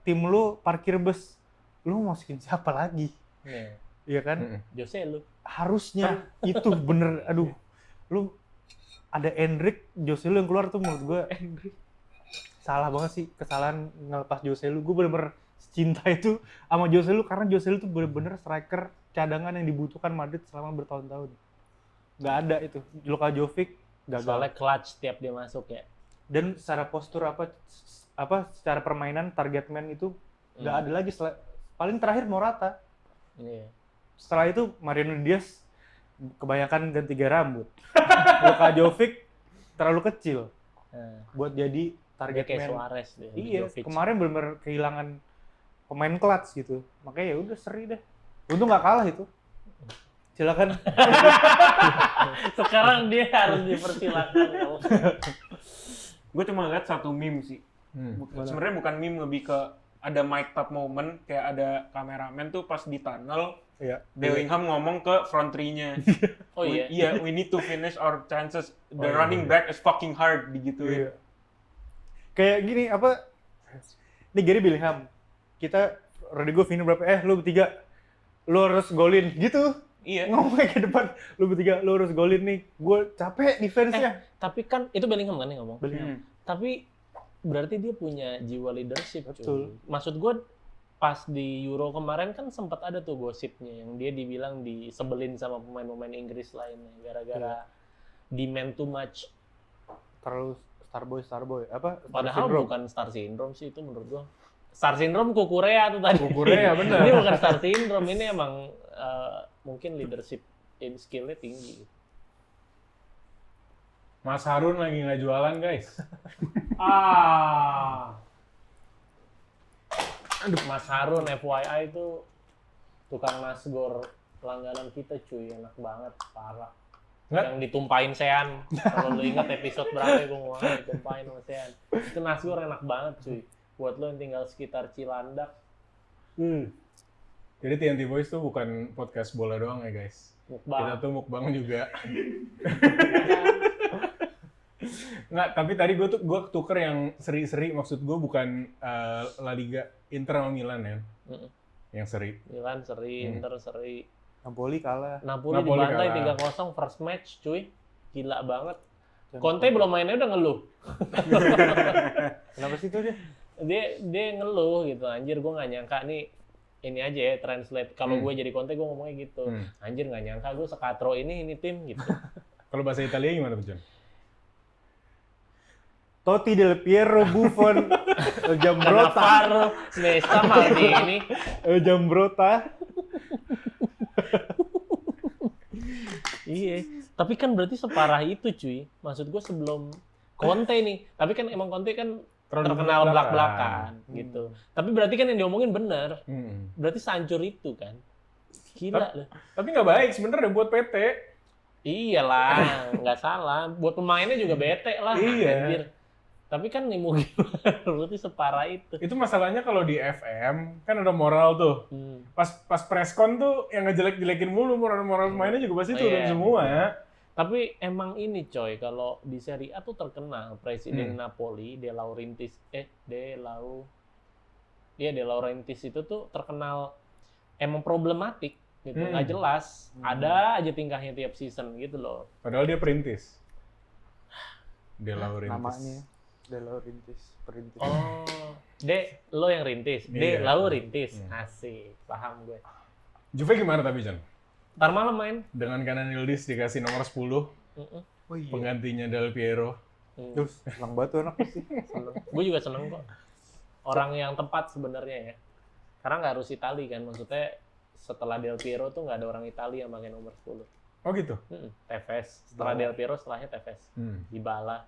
tim lu parkir bus. Lu mau masukin siapa lagi? Nih, Iya kan? Jose lu. Harusnya itu bener, aduh. Lu ada Endrick, Jose Lu yang keluar tuh menurut gue salah banget sih, kesalahan ngelepas Jose Lu. Gue bener-bener cinta itu sama Jose Lu karena Jose Lu tuh bener-bener striker cadangan yang dibutuhkan Madrid selama bertahun-tahun. Gak ada itu. Luka Jovic gagal. Soalnya clutch tiap dia masuk ya. Dan secara postur secara permainan target man itu gak ada lagi. Paling terakhir Morata. Iya. Setelah itu Mariano Diaz kebanyakan ganti rambut. Luka Jovic terlalu kecil Nah, buat jadi dia target kayak man. Suarez deh. Iya, Jovic. kemarin benar-benar kehilangan pemain clutch gitu. Makanya ya udah seri deh. Untung nggak kalah itu. Silakan. Sekarang dia harus dipersilakan. Gue cuma lihat satu meme sih. Sebenarnya bukan meme, lebih ke ada mic up moment, kayak ada kameramen tuh pas di tunnel, Iya. Bellingham ngomong ke front three-nya. Oh iya. Iya, we need to finish our chances. The Oh, iya, running iya. back is fucking hard, digituin. Iya. Kayak gini ini Gary Bellingham. Kita Rodrigo, Vini berapa? Lu bertiga. Lu harus golin gitu. Iya. Ngomongnya ke depan. Lu bertiga, lu harus golin nih. Gue capek defense-nya. Tapi kan itu Bellingham kan yang ngomong. Bellingham. Tapi berarti dia punya jiwa leadership. Betul. Cuy. Maksud gue pas di Euro kemarin kan sempat ada tuh gosipnya yang dia dibilang disebelin sama pemain-pemain Inggris lainnya gara-gara demand too much. Terlalu Starboy. Apa? Padahal Syndrome. bukan star syndrome sih itu menurut gua. Star syndrome Kukurea tuh tadi. Kukurea, bener. Ini bukan star syndrome, ini emang mungkin leadership in skill-nya tinggi. Mas Harun lagi nggak jualan, guys. Aduh, Mas Harun FYI itu tukang nasgor langganan kita cuy, enak banget, parah. Nggak? Yang ditumpahin Sean. Kalau lu ingat episode berapa gue ngomongin ditumpahin sama Sean. Itu nasgor enak banget cuy. Buat lo yang tinggal sekitar Cilandak. Jadi TNT Boys tuh bukan podcast bola doang ya, guys. Mukbang. Kita tuh mukbang juga. Nggak, tapi tadi gue tuker yang seri-seri, maksud gue bukan La Liga, Inter sama Milan ya. Yang seri. Milan seri, Inter seri. Napoli kalah. Napoli Napoli dibantai kalah. 3-0 first match cuy. Gila banget. Conte belum mainnya udah ngeluh. Kenapa sih itu dia? Dia ngeluh gitu. Anjir gue nggak nyangka nih ini aja ya translate. Kalau gue jadi Conte gue ngomongnya gitu. Anjir nggak nyangka gue sekatro ini tim gitu. Kalau bahasa Italia gimana tuh, John? Totti, Del Piero, Buffon, Jambrota. Cannavaro, Nesta, Maldini. Jambrota. Iya, tapi kan berarti separah itu cuy. Maksud gue sebelum Conte nih, tapi kan emang Conte kan terkenal belak-belakan gitu. Tapi berarti kan yang diomongin bener. Berarti sehancur itu kan. Gila loh. Tapi nggak baik sebenarnya buat PT. Iyalah, nggak salah. Buat pemainnya juga bete lah. Iya. Anjir. Tapi kan nih mungkin berarti separah itu. Itu masalahnya kalau di FM kan ada moral tuh. Pas preskon tuh yang ngejelek-jelekin mulu, moral pemainnya juga pasti turun semua. Tapi emang ini coy, kalau di Serie A tuh terkenal presiden Napoli, De Laurentiis itu tuh terkenal emang problematik gitu, nggak jelas. Ada aja tingkahnya tiap season gitu loh. Padahal dia perintis. De Laurentiis. Namanya De Laurentiis, perintis. Oh, lo yang rintis, Iya. Laurentiis. Asik, paham gue. Juve gimana tapi, John? Ntar malam main. Dengan kanan Yildiz dikasih nomor 10, Oh iya. penggantinya Del Piero. Terus senang banget tuh anak sih. Gue juga seneng kok. Orang yang tepat sebenarnya ya. Karena nggak harus Itali kan, maksudnya setelah Del Piero tuh nggak ada orang Italia yang pakai nomor 10. Oh gitu? Tevez, setelah Del Piero setelahnya Tevez. Dybala,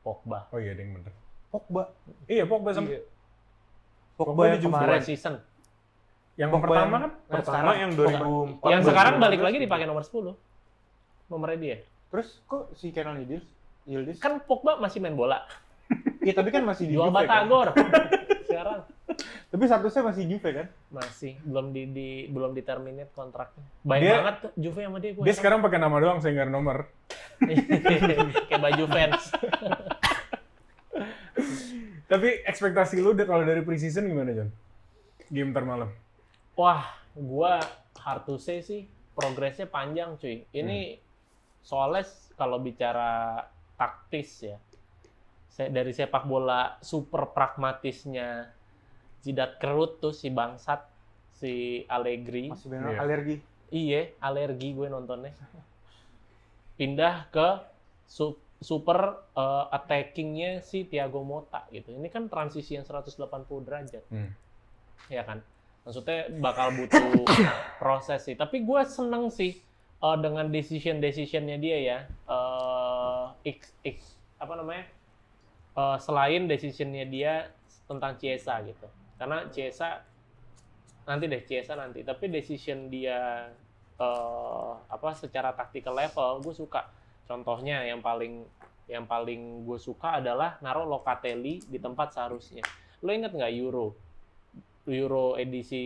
Pogba. Oh iya, ada yang bener. Pogba. Iya, Pogba sama. Pogba yang di Juve. kemarin. Season. Yang Pogba pertama yang- kan? Pertama yang 2004. Yang sekarang balik lagi dipakai nomor 10. Nomornya dia. Terus kok si Kenan Yildiz? Kan Pogba masih main bola. Iya, tapi kan masih di Jual Juve kan? Batagor. Sekarang Tapi statusnya masih Juve kan? masih belum di-terminate kontraknya. Baik Dia- banget tuh Juve sama dia. Dia sekarang pakai nama doang, saya nggak ada nomor. kayak baju fans. Tapi ekspektasi lu kalau dari preseason gimana, John? Game ntar malam. Wah, gua hard to say sih, progresnya panjang cuy. Ini soalnya kalau bicara taktis ya, dari sepak bola super pragmatisnya Jidat Kerut tuh si bangsat, si Allegri. Masih benar Iya. alergi. Iya, alergi gue nontonnya. Pindah ke super attacking-nya si Thiago Motta gitu. Ini kan transisi yang 180 derajat. Ya kan? Maksudnya bakal butuh proses sih. Tapi gue seneng sih dengan decision-decisionnya dia ya. Apa namanya? Selain decisionnya dia tentang Chiesa gitu. Karena Chiesa nanti. Tapi decision dia secara tactical level gue suka. Contohnya yang paling gue suka adalah naruh Locatelli di tempat seharusnya. Lo inget nggak Euro edisi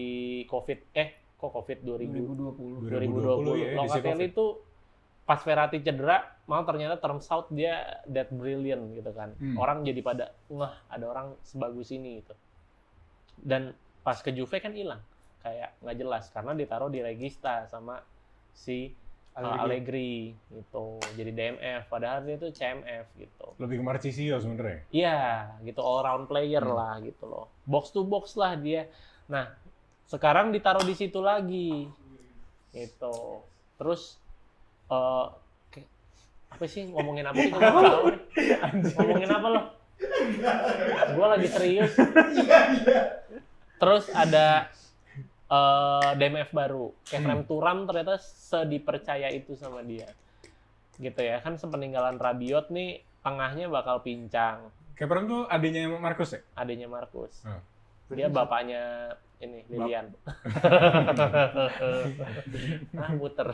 COVID 2020. 2020 ya, edisi Locatelli COVID. itu pas Verratti cedera, malah ternyata turns out dia that brilliant gitu kan. Orang jadi pada ada orang sebagus ini gitu. Dan pas ke Juve kan hilang, kayak nggak jelas karena ditaruh di Regista sama si Allegri gitu. Jadi DMF, padahal dia tuh CMF gitu. Lebih ke Marchisio sebenarnya. Iya, gitu all round player lah gitu loh. Box to box lah dia. Nah, sekarang ditaruh di situ lagi. Gitu. Terus apa sih ngomongin apa sih? Gua nggak tahu nih. Ngomongin apa lo? Gua lagi serius. Terus ada DMF baru. Kefrem Turam ternyata sedipercaya itu sama dia. Gitu ya. Kan sepeninggalan Rabiot nih tengahnya bakal pincang. Kefrem tuh adanya Marcus ya? Adanya Marcus. Dia bapaknya ini Lilian. Muter.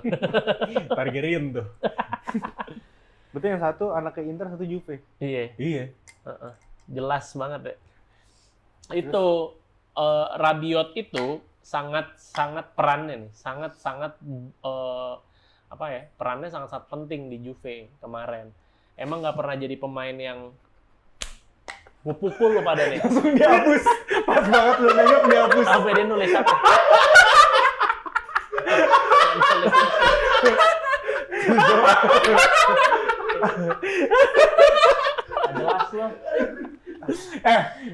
Targaryen tuh. Berarti yang satu anaknya Inter, satu Juve. Iya. Iya. Jelas banget ya. Itu Rabiot itu sangat perannya nih, sangat perannya sangat penting di Juve kemarin. Emang nggak pernah jadi pemain yang gue pukul lo pada nih. Langsung dihapus. Pas banget lu nengok dihapus. Apa dia nulis apa? Jelas lo.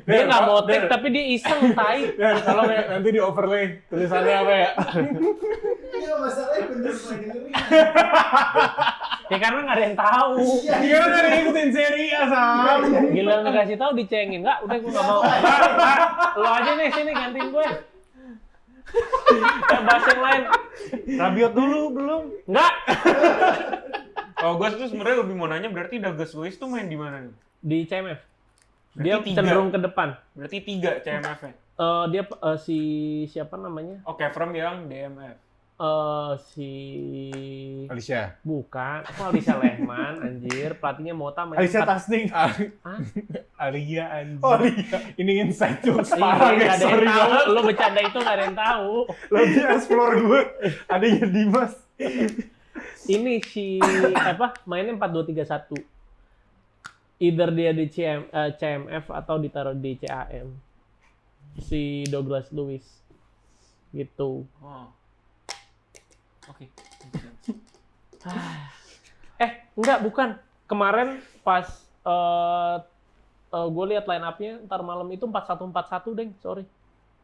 Dia nggak mau take tapi dia iseng tai. Dan kalau nanti di overlay tulisannya apa ya? Iya, masalahnya bener gue dengerin. Ya karena nggak ada yang tahu. Dia kan ada ngikutin seri A, Sam. Gila nggak kasih tahu dicengin. Nggak, udah gue nggak mau. Lo aja nih sini gantiin gue. Ya bahas yang lain. Rabiot dulu belum. Nggak. Oh, gue tuh sebenarnya lebih mau nanya berarti Douglas Luiz tuh main di mana nih? Di CMF. Dia Berarti 3. cenderung ke depan. Berarti 3 CMF-nya. Dia siapa namanya? Oh, Kefrem yang DMF. Si Alicia. bukan, aku Alisa Lehman, anjir, pelatihnya Mota main Alicia 4. Tasning. Alia anjing. Oh iya. Ini inside jokes Iya, parah nggak guys, ada yang sorry tahu. banget. Lo bercanda itu nggak ada yang tahu. Lagi explore gue. Adanya Dimas. Ini si mainnya 4-2-3-1. Either dia di CMF atau ditaruh di CAM. Si Douglas Luiz. Gitu. Oh. Oke. Enggak, bukan. Kemarin pas gue lihat line up-nya ntar malam itu 4-1-4-1, Deng. Sorry.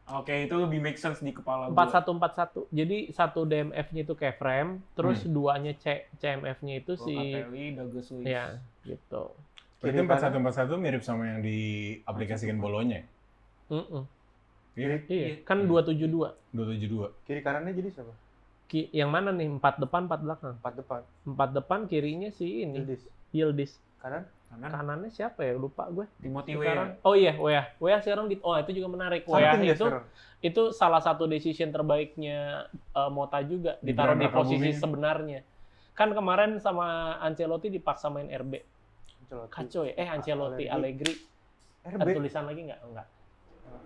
Oke, itu lebih make sense di kepala gue. 4-1-4-1. Jadi satu DMF-nya itu Kefrem, terus duanya CMF-nya itu si Locatelli, Douglas Luiz. ya, gitu. Berarti 4-1-4-1 mirip sama yang diaplikasikan Bolonya. Iya, kan 2-7-2. 2-7-2. Kiri kanannya jadi siapa? Yang mana nih? 4 depan, 4 belakang. 4 depan. 4 depan, kirinya si ini. Yildiz. Kanan? Kanannya siapa ya? Lupa gue. Timothy Sekarang. Weah. Oh iya, Weah. Weah sekarang itu juga menarik. Weah itu salah satu decision terbaiknya Mota juga, ditaruh di posisi sebenarnya. Kan kemarin sama Ancelotti dipaksa main RB. Kacau ya? Ancelotti, Allegri. RB? Ada tulisan lagi nggak? Enggak.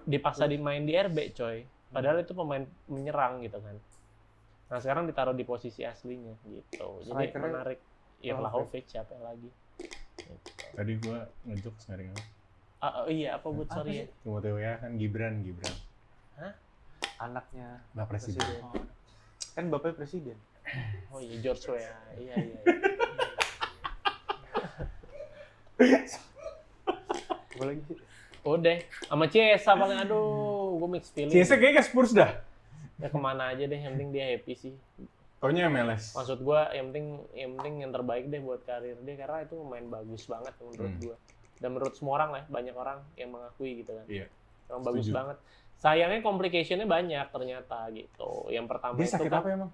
Dipaksa dimain di RB, coy. Padahal itu pemain menyerang gitu kan. Nah, sekarang ditaruh di posisi aslinya gitu. Jadi menarik. Ya Vlahovic siapa yang lagi? Gitu. Tadi gua ngejokes nggak dengar. Iya, apa buat sorry ya? Timothy Weah kan Gibran. Hah? Anaknya Bapak Presiden. Kan bapaknya presiden. Oh iya, George Weah. Iya. Apa lagi sih? Udah, sama Ciesa paling gue mix feeling. Ciesa kayaknya ke Spurs dah. Ya kemana aja deh, yang penting dia happy sih. Taunya MLS. Maksud gue, yang penting yang terbaik deh buat karir dia, karena itu main bagus banget menurut gue. Dan menurut semua orang lah, banyak orang yang mengakui gitu kan. Iya. Emang bagus banget. Sayangnya complication-nya banyak ternyata gitu. Yang pertama Dia itu sakit kan apa emang?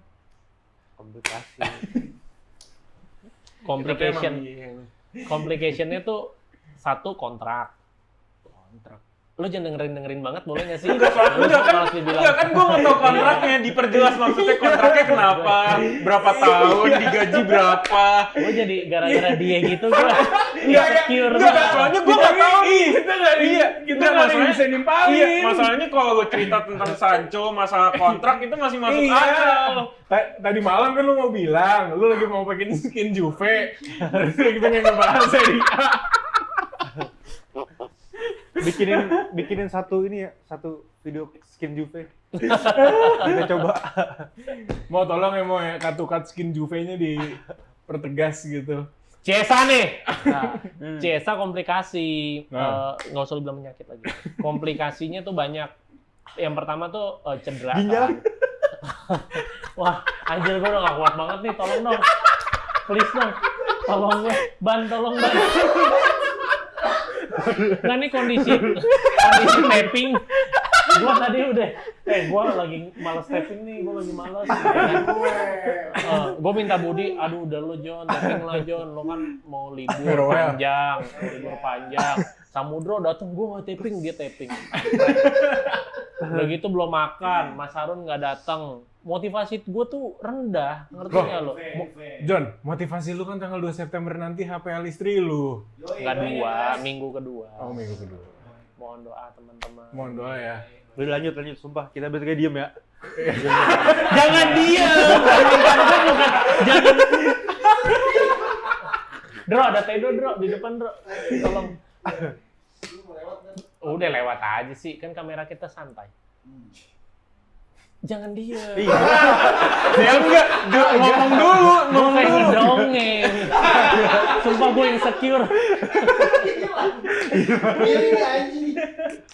complication-nya tuh satu kontrak. Lo jangan dengerin banget, boleh nggak sih? Enggak kan gue nggak tahu kontraknya, diperjelas maksudnya kontraknya kenapa, berapa tahun, digaji berapa. Gue jadi gara-gara dia gitu gue insecure. Enggak, soalnya gue nggak tahu. Kita nggak bisa nimpalin. Iya, masalahnya kalau gue cerita tentang Sancho, masalah kontrak itu masih masuk akal. Tadi malam kan lu mau bilang, lu lagi mau pakai skin Juve. Terus kita ngebahas Serie A. Bikinin satu video skin Juve. Kita coba. Mau tolong ya, mau ya cut skin Juve-nya dipertegas gitu. Ciesa nih. Ciesa komplikasi. Nggak usah bilang penyakit lagi. Komplikasinya tuh banyak. Yang pertama tuh cedera. Ginjal. Wah, anjir gue udah gak kuat banget nih. Tolong dong. Please dong. Tolong gue. Tolong ban. Nah ini kondisi tapping. Gue tadi udah, gue lagi males tapping nih, gue lagi males. Gue minta Budi, aduh udah lo John, tapping lah John, lo kan mau libur panjang. Samudro dateng, gue mau tapping, dia tapping. Udah gitu belum makan, Mas Harun nggak datang. Motivasi gue tuh rendah, ngerti nggak lo? John, motivasi lu kan tanggal 2 September nanti HPL istri lu. Nggak minggu kedua. Oh, minggu kedua. Mohon doa teman-teman. Mohon doa ya. Udah lanjut, sumpah. Kita besoknya diem ya. Jangan diem! Jangan. Dro, ada Tedo, Dro. Di depan, Dro. Tolong. Udah lewat aja sih. Kan kamera kita santai. Jangan diem. Iya. Ya enggak, ngomong dulu. Dongeng. Sumpah gue insecure. Ini anjing.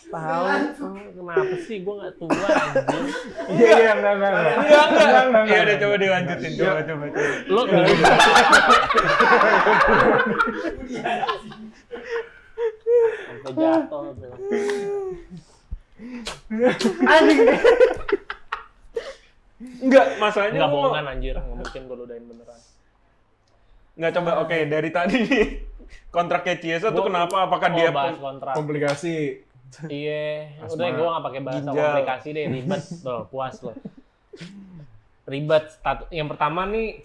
Tahu kenapa sih gue nggak tua anjing. Iya, enggak. Ya udah coba dilanjutin, coba. Lo sampai jatuh tuh. Anjing. Enggak, masalahnya Nggak bohongan anjir, nggak mungkin gue ludahin beneran. Nggak coba, oke, dari tadi nih kontraknya Ciesa tuh kenapa? Apakah dia bahas kontrak? Komplikasi. Iya, udah gue nggak pakai bahasa ginjal. komplikasi deh, ribet tuh, puas lo. Ribet. Yang pertama nih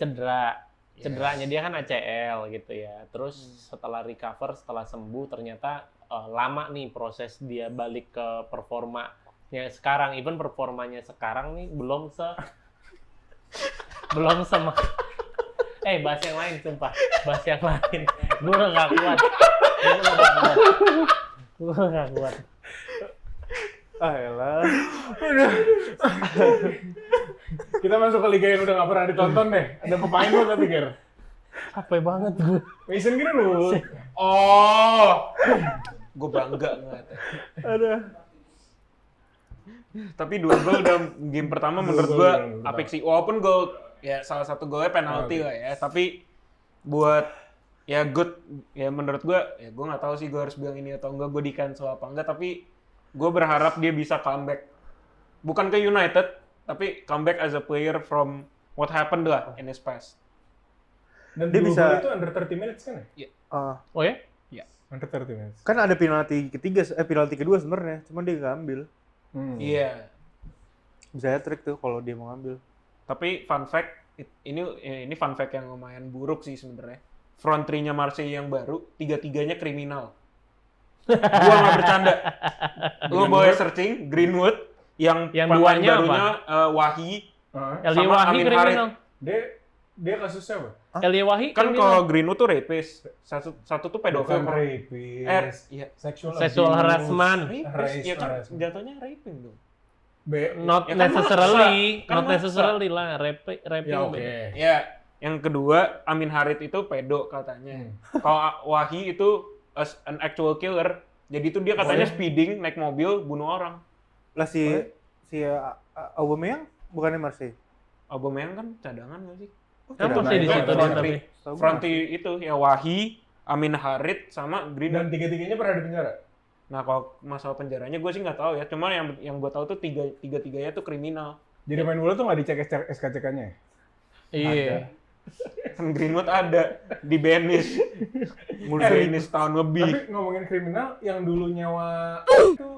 cederanya dia kan ACL gitu ya. Terus setelah recover, setelah sembuh ternyata lama nih proses dia balik ke performanya sekarang. Even performanya sekarang nih belum sama. Bahas yang lain sumpah. Bahas yang lain. Gue udah gak kuat. Gue gak kuat. Elah. Kita masuk ke liga yang udah gak pernah ditonton deh. Ada pemain lo tapi Ger. Capek banget gue. Mason Greenwood. Oh. Gue bangga ngeliatnya. Aduh. Tapi 2 gol dalam game pertama menurut gue apik sih. Walaupun gol ya salah satu golnya penalti lah ya, tapi buat ya good, ya menurut gue, ya gue nggak tahu sih gue harus bilang ini atau enggak, gue di cancel apa enggak, tapi gue berharap dia bisa comeback, bukan ke United, tapi comeback as a player from what happened lah in his past. Dan Dia dia bisa- itu under 30 minutes kan ya? Oh ya? Under 30 minutes. Kan ada penalti penalti kedua sebenarnya, cuma dia nggak ambil. Iya. Bisa hat-trick tuh kalau dia mau ambil. Tapi fun fact, ini fun fact yang lumayan buruk sih sebenarnya. Front three-nya Marseille yang baru, tiga-tiganya kriminal. Gua nggak bercanda. Lu boleh searching Greenwood yang pemain duanya barunya Wahi Elie sama Wahi Amin kriminal. Dia kasusnya apa? Elie Wahi kan kriminal. kalau Greenwood tuh rapist, satu tuh pedofil. Bukan rapist. Iya. Sexual harassment. Rapist, ya kan harassment. jatuhnya raping dong. Not Ya kan necessarily, maksa. Kan not maksa. necessarily lah, raping Ya oke. beda. Ya, yang kedua Amin Harit itu pedo katanya. Kalau Wahi itu an actual killer. Jadi itu dia katanya speeding naik mobil bunuh orang. Lah si Aubameyang bukannya Marseille? Aubameyang kan cadangan nggak sih? Kan masih di situ dia tapi. Front itu ya Wahi, Amin Harit sama Dan Greenwood. tiga-tiganya pernah di penjara. Nah kalau masalah penjaranya gue sih nggak tahu ya. Cuma yang gue tahu tuh tiga-tiganya tuh kriminal. Jadi main bola tuh nggak dicek SKCK-nya ya? Iya. Kan Greenwood ada di Benis. Benis tahun lebih. Tapi ngomongin kriminal, yang dulu nyawa itu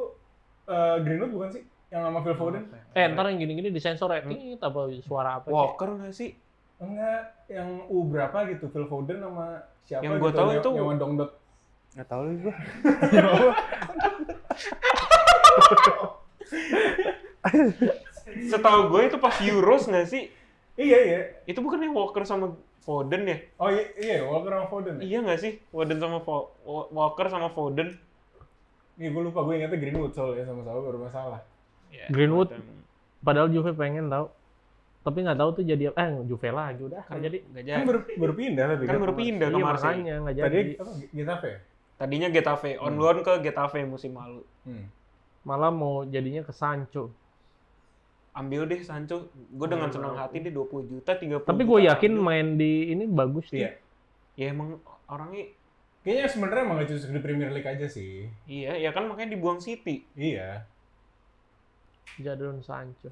Greenwood bukan sih? Yang sama Phil Foden? Ntar yang gini-gini disensor ya. Tit, apa suara apa kayak. Walker nggak sih? Enggak, yang berapa gitu, Phil Foden sama siapa Yang gitu, gua tahu itu- nyawa dongdot. Nggak tahu lagi gua. Setahu gue itu pas Euros nggak sih? Iya. Itu bukannya Walker sama Foden ya? Oh iya, Walker sama Foden. Iya nggak sih? Walker sama Foden. Nih gue lupa, gue ingatnya Greenwood soalnya sama-sama bermasalah. Greenwood padahal Juve pengen tahu. Tapi nggak tahu tuh jadi Juve lagi udah nggak jadi. Nggak Kan jadi. berpindah tapi Kan baru pindah ke Iya Marseille. makanya nggak Tadi jadi. apa? Getafe ya? Tadinya Getafe, on loan ke Getafe musim lalu. Malah mau jadinya ke Sancho. Ambil deh Sancho, gue dengan senang hati deh 20 juta, 30 Tapi juta. gue yakin ambil. main di ini bagus Iya. sih. Ya emang orangnya, Kayaknya sebenarnya emang gak cocok di Premier League aja sih. iya ya kan makanya dibuang City. Iya. Jadon Sancho.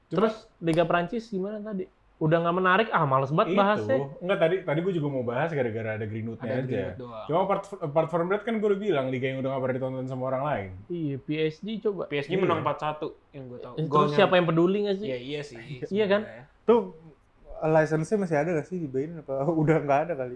Cuma- Terus Liga Prancis gimana tadi? Udah nggak menarik? Males banget Itu. bahasnya. Enggak, tadi gue juga mau bahas gara-gara ada Greenwood-nya Ada aja. Greenwood doang. Cuma apart from that kan gue udah bilang, liga yang udah gak pernah ditonton sama orang lain. Iya, PSG coba. PSG Iya. menang 4-1 yang gue tahu. Terus siapa yang peduli nggak sih? Iya iya sih. Iya kan? sebenarnya. Tuh license-nya masih ada nggak sih di Bein apa udah nggak ada kali?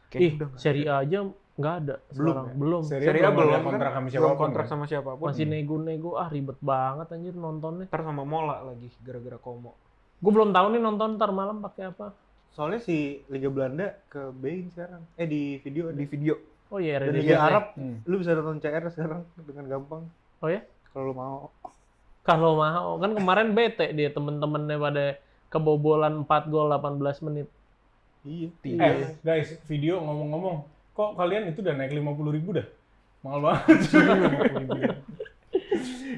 Kayaknya Ih, udah nggak Serie A aja nggak ada sekarang. Belum. Serie A A belum ada kan? kontrak sama belum siapapun. kontrak kan? sama siapapun. Masih nego-nego. Ribet banget anjir nontonnya. Ntar sama Mola lagi gara-gara Como. Gue belum tahu nih nonton ntar malam pakai apa. Soalnya si Liga Belanda ke Bein sekarang. Di video Di video. Oh iya, Dan Eredivisie. Liga Arab, Hmm. lu bisa nonton CR sekarang dengan gampang Oh ya? kalau lu mau. Kalau mau kan kemarin bete dia temen-temennya pada kebobolan 4 gol 18 menit. Iya. Guys, video ngomong-ngomong, kok kalian itu udah naik 50.000 dah? Mahal banget.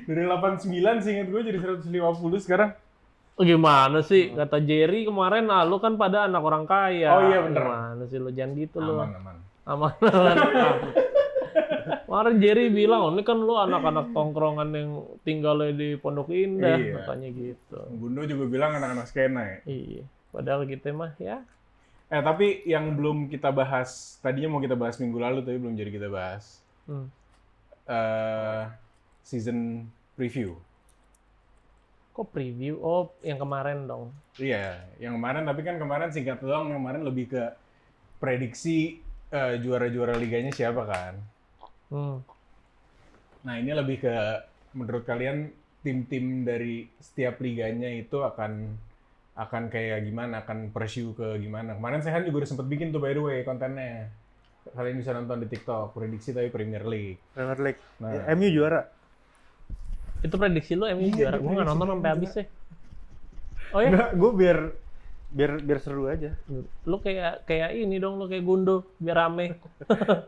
Dari 89 sih ingat gue jadi 150 sekarang. Gimana sih? Kata Jerry kemarin, lu kan pada anak orang kaya. Oh iya, bener. Gimana sih lu jangan gitu lu. Aman. Aman. Kemarin Jerry bilang, ini kan lu anak-anak tongkrongan yang tinggalnya di Pondok Indah, Iya. katanya gitu. Bundo juga bilang anak-anak skena ya. Iya. Padahal kita mah ya. Tapi yang belum kita bahas, tadinya mau kita bahas minggu lalu tapi belum jadi kita bahas. Hmm. Season preview. Kok preview? Oh, yang kemarin dong. Iya, yang kemarin tapi kan kemarin singkat doang, yang kemarin lebih ke prediksi juara-juara liganya siapa kan. Hmm. Nah ini lebih ke menurut kalian tim-tim dari setiap liganya itu akan kayak gimana, akan pursue ke gimana. Kemarin Sehan juga udah sempet bikin tuh by the way kontennya. Kalian bisa nonton di TikTok, prediksi tapi Premier League. Premier League. Nah. Ya, MU juara. Itu prediksi lu MU Iya, juara. Gue nggak nonton sampai habis ya. Oh ya? Enggak, gue biar seru aja. Lu kayak ini dong, lu kayak Gundo biar rame.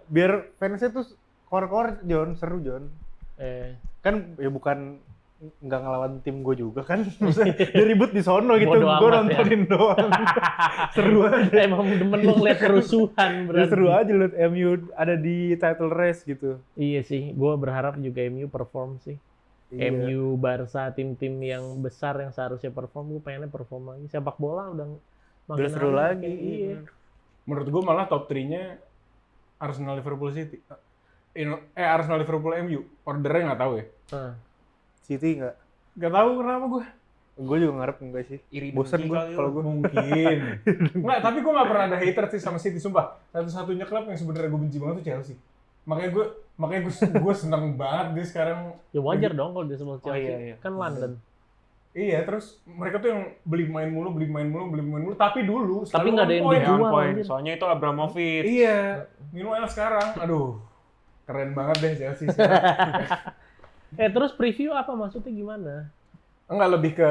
Biar fansnya tuh kor-kor John, seru John. Eh, Kan ya bukan nggak ngelawan tim gue juga kan. Maksudnya dia ribut di sono gitu, Bodo gue amat nontonin doang. Seru aja. Emang demen lo ngeliat kerusuhan Ya, berarti. seru aja liat MU ada di title race gitu. Iya sih, gue berharap juga MU perform sih. Iya. MU, Barca, tim-tim yang besar yang seharusnya perform, gue pengennya perform lagi. Sepak bola udah makin Udah seru hari lagi. makin- Iya. Menurut gue malah top 3-nya Arsenal, Liverpool, City. Arsenal, Liverpool, MU. Ordernya nggak tahu ya. Nah, City nggak? Nggak tahu kenapa gue. Gue juga ngarep enggak sih. Iri Bosan dengki gue kali kalau lo. gue. Mungkin. Nggak, tapi gue nggak pernah ada hater sih sama City, sumpah. Satu-satunya klub yang sebenarnya gue benci banget tuh Chelsea. Makanya gue seneng banget dia sekarang. ya wajar dong kalau dia sebut Chelsea. iya. Kan London. Iya, terus mereka tuh yang beli main mulu. Tapi dulu Tapi selalu nggak ada on yang point. dijual. Poin. anjir. Soalnya itu Abramovich. Iya, meanwhile sekarang, aduh, keren banget deh Chelsea sekarang. Terus preview apa maksudnya gimana? Enggak, lebih ke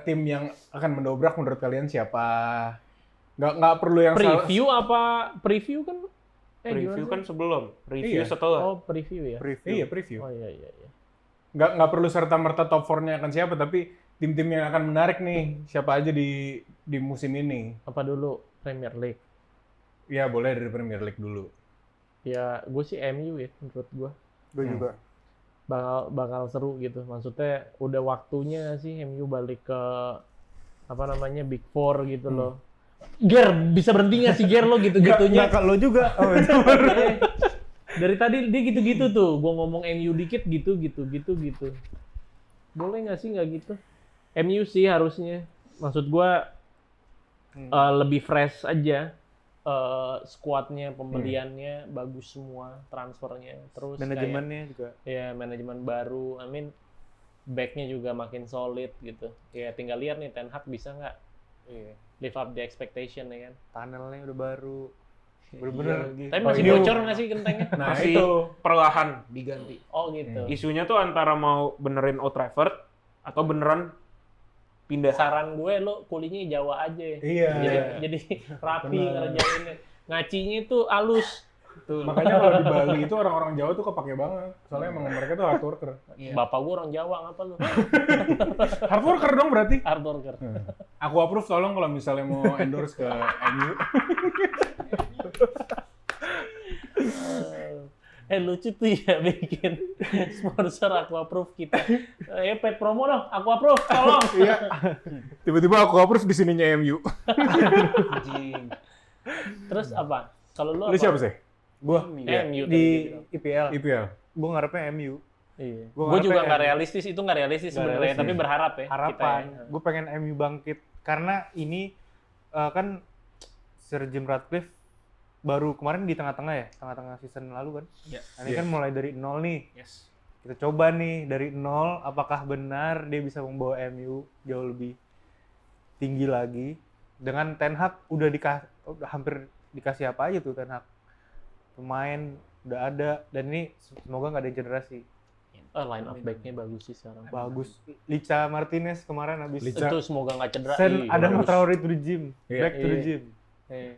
tim yang akan mendobrak menurut kalian siapa? Nggak perlu yang Preview apa? Preview kan? Preview gimana kan sih? sebelum, review Iya. setelah. Oh, preview ya? Iya, preview. Oh iya. Nggak perlu serta-merta top 4-nya akan siapa, tapi tim-tim yang akan menarik nih, siapa aja di musim ini. Apa dulu Premier League? Ya, boleh dari Premier League dulu. Ya, gue sih MU ya menurut gue. Gue juga. Bakal seru gitu. Maksudnya udah waktunya sih MU balik ke apa namanya Big Four gitu loh. Ger, bisa berhenti nggak sih Ger lo gitu-gitunya? Nggak kalau juga. Oh, itu. Dari tadi dia gitu-gitu tuh. Gua ngomong MU dikit gitu. Boleh nggak sih nggak gitu? MU sih harusnya. Maksud gua lebih fresh aja. Squadnya, pembeliannya bagus semua, transfernya. Terus Manajemennya juga. ya manajemen baru, backnya juga makin solid gitu. Ya tinggal lihat nih Ten Hag bisa nggak live up the expectation ya kan. Tunnelnya udah baru. Bener-bener. Tapi masih ini- bocor nggak sih gentengnya? Nah, Masih itu. perlahan diganti. Oh gitu. Isunya tuh antara mau benerin Old Trafford atau beneran pindah. Saran gue lo kulinya Jawa aja ya. Iya. Jadi rapi Benar. ngerjainnya. Ngacinya itu halus. Makanya kalau di Bali itu orang-orang Jawa tuh kepake banget. Soalnya emang mereka tuh hard worker. Iya. Bapak gue orang Jawa ngapa lu? Hard worker dong berarti. Hard worker. Aku approve tolong kalau misalnya mau endorse ke MU. Lucu tuh ya bikin sponsor Aquaproof kita. Pet promo dong, Aquaproof tolong. Iya. Tiba-tiba aku approve di sininya MU. Anjing. Terus apa? Kalau lu Lu apa? siapa sih? Gua MU di tadi. IPL. IPL. Gue ngarepnya MU. Iya. Gua Gue juga ngarepnya nggak MU. realistis, itu nggak realistis Nggak sebenarnya, realistis. tapi berharap ya. Harapan. Kita ya. Gue pengen MU bangkit karena ini kan Sir Jim Ratcliffe baru kemarin di tengah-tengah season lalu kan. Iya. Nah, ini kan mulai dari nol nih. Yes. Kita coba nih dari nol, apakah benar dia bisa membawa MU jauh lebih tinggi lagi dengan Ten Hag udah hampir dikasih apa aja tuh Ten Hag, pemain udah ada dan ini semoga nggak ada yang cedera sih. Line up back-nya bagus sih sekarang. Bagus. Licha Martinez kemarin habis Licha. Itu semoga nggak cedera. send Iya, Adam bagus. Traore to the gym, Iya. back to the Iya. gym. Iya.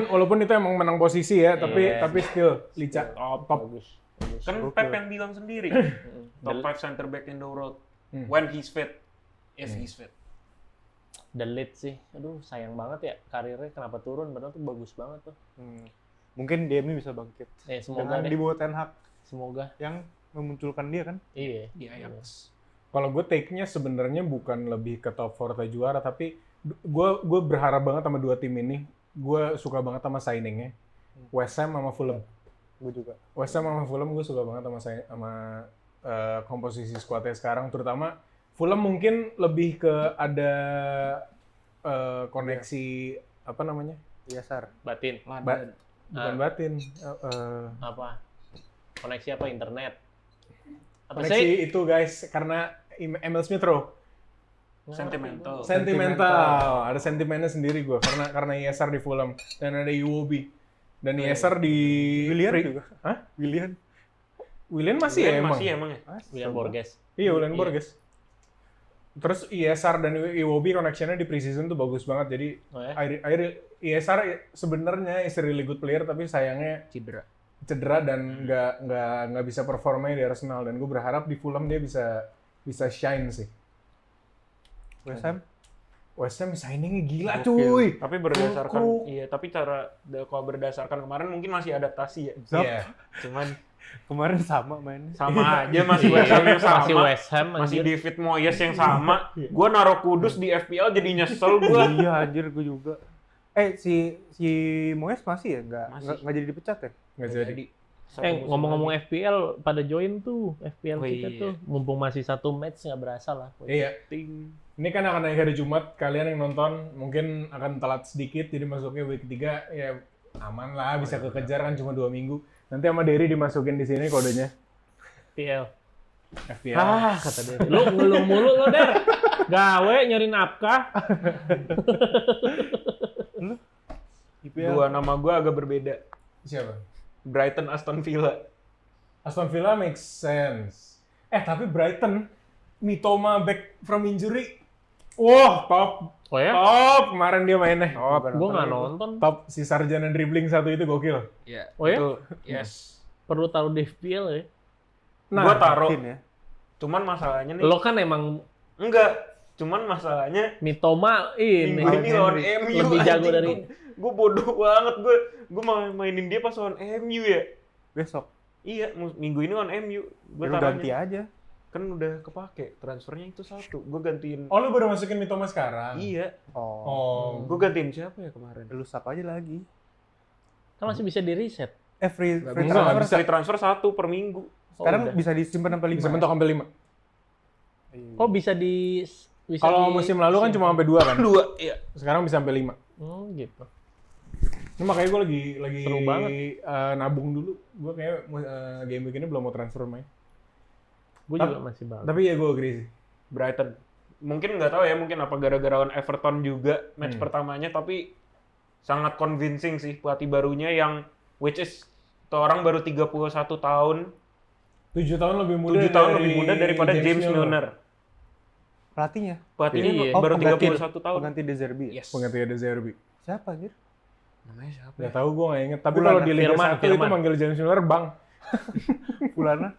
Walaupun itu emang menang posisi ya, Iya. tapi still Licha top. Bagus. Kan Gokil. Pep yang bilang sendiri. Top 5 center back in the world. When he's fit. If he's fit. The Leeds sih, aduh sayang banget ya karirnya kenapa turun, padahal tuh bagus banget tuh. Mungkin dia bisa bangkit Semoga dengan deh, di bawah Ten Hag semoga. yang memunculkan dia kan. Iya. Di Ajax. Kalau gue take-nya sebenarnya bukan lebih ke top 4 atau juara, tapi gue berharap banget sama dua tim ini. Gue suka banget sama signingnya. West Ham sama Fulham. Gue juga. West Ham sama Fulham gue suka banget sama komposisi skuadnya sekarang, terutama Fulham mungkin lebih ke ada koneksi apa namanya? Yasar. Batin. Bukan batin. Apa? Koneksi apa? Internet. Apa Koneksi sih? itu guys, karena Emil Smith Rowe. Sentimental. Sentimental. Ada sentimennya sendiri gue karena Yesar di Fulham dan ada Iwobi. Dan Yesar di Willian juga. Hah? Willian Masih ya emang? Masih emang ya? William Borges. Iya, Willian Borges. Terus Yesar dan Iwobi connection-nya di preseason tuh bagus banget. Jadi Oh ya? Yesar sebenarnya is a really good player, tapi sayangnya cedera dan nggak bisa performanya di Arsenal. Dan gue berharap di Fulham dia bisa bisa shine sih. West Ham. West Ham signingnya gila Gokil. cuy. Tapi berdasarkan Kruk. iya, tapi kalau berdasarkan kemarin mungkin masih adaptasi ya. Iya. Cuman Kemarin sama mainnya. sama aja masih West Ham yang sama. Masih West Ham, Masih anjir. David Moyes yang sama. Gua naruh Kudus di FPL jadi nyesel gua. Iya anjir gue juga. Si Moyes masih ya? Nggak jadi dipecat ya? Nggak jadi. Ngomong-ngomong FPL, pada join tuh FPL Oh, kita iya. tuh. Mumpung masih satu match nggak berasa lah. Iya. Ini kan akan naik hari Jumat, kalian yang nonton mungkin akan telat sedikit, jadi masuknya week 3 ya aman lah, bisa kekejar kan cuma 2 minggu. Nanti sama Derry dimasukin di sini kodenya. FPL. FPL. Ah, kata dia. Lu ngeluh mulu lo, Der. Gawe nyari nafkah. Dua nama gua agak berbeda. Siapa? Brighton Aston Villa. Aston Villa makes sense. Tapi Brighton, Mitoma back from injury. Wah, top. Oh ya? Top kemarin dia mainnya. Gue nggak nonton. Top si sarjana dribbling satu itu gokil. Iya. Oh ya? Itu, yes. Perlu taruh di FPL ya? Gua taruh. Yakin ya? Cuman masalahnya nih. Lo kan emang Enggak. Cuman masalahnya Mitoma ini minggu ini lawan MU lebih jago dari gue bodoh banget gue mainin dia pas lawan MU ya. Besok. Iya, minggu ini lawan MU. Gue Lu ganti aja. Kan udah kepake, transfernya itu satu. Gue gantiin. Oh, lu baru masukin Mitoma sekarang? Iya. Oh. Gue gantiin siapa ya kemarin? Lu sap aja lagi. kan masih bisa di reset. Free Nggak transfer. bisa transfer satu per minggu. Sekarang udah. bisa disimpan sampai 5. Bisa mentok sampai 5. Oh bisa bisa Kalau musim lalu kan cuma sampai 2 kan? 2, iya. Sekarang bisa sampai 5. gitu. Ini makanya gue lagi Seru banget. Nabung dulu. Gue kayak game week ini belum mau transfer main. Gue juga masih bagus. Tapi ya gue agree sih. Brighton. Mungkin nggak tahu ya, mungkin apa gara-gara lawan Everton juga match pertamanya, tapi sangat convincing sih pelatih barunya yang which is itu orang baru 31 tahun. 7 tahun lebih muda 7 tahun lebih muda daripada James Milner. Pelatihnya? Pelatihnya Iya. baru pengganti- 31 tahun. Pengganti De Zerbi. Yes. Pengganti De Zerbi. Siapa anjir? Namanya siapa? Gak tau gue gak inget. Tapi Fulana. kalau di Liga 1 itu Firman. manggil James Milner Bang. Fulana?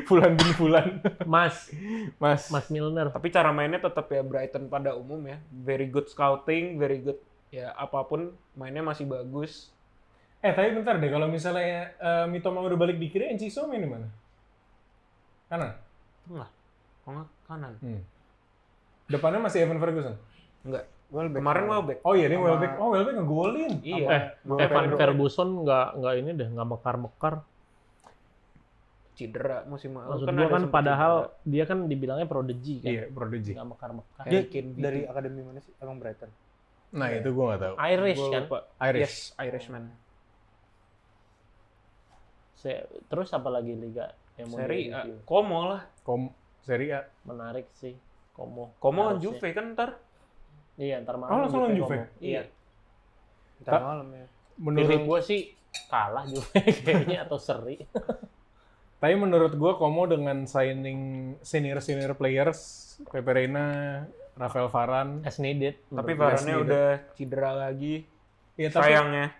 Fulan bin Fulan. Mas Mas. Milner. Tapi cara mainnya tetap ya Brighton pada umum ya. Very good scouting, very good ya apapun mainnya masih bagus. Tapi bentar deh. Kalau misalnya Mitoma udah balik di kiri, Enciso main di mana? Kanan? Tengah. Tengah kanan. Depannya masih Evan Ferguson? Enggak. Welbeck. Kemarin Welbeck. Oh iya, ini Welbeck. Oh, Welbeck ngegolin. Iya. Evan Ferguson nggak ini deh, nggak mekar-mekar. Cedera musim lalu. Maksud kan gua ada kan sempet padahal cedera. dia kan dibilangnya prodigy kan. Iya, prodigy. Nggak mekar-mekar. Dia Harry Kane dari gitu. akademi mana sih? Emang Brighton. Nah, itu gue gak tahu. Irish Gua kan. lupa. Irish. Yes, Irishman. Terus apa lagi liga yang mau Seri di-review? Como lah. Serie A. Menarik sih. Como Como harusnya. Juve kan ntar. Iya, ntar Oh, malam. langsung lawan Juve? Como. Iya. Ntar malam ya. Menurut Feeling gue sih kalah Juve kayaknya atau seri. Tapi menurut gue Como dengan signing senior players, Pepe Reina, Rafael Varane, As needed. Tapi Varane Varane udah cedera lagi. ya tapi Sayangnya.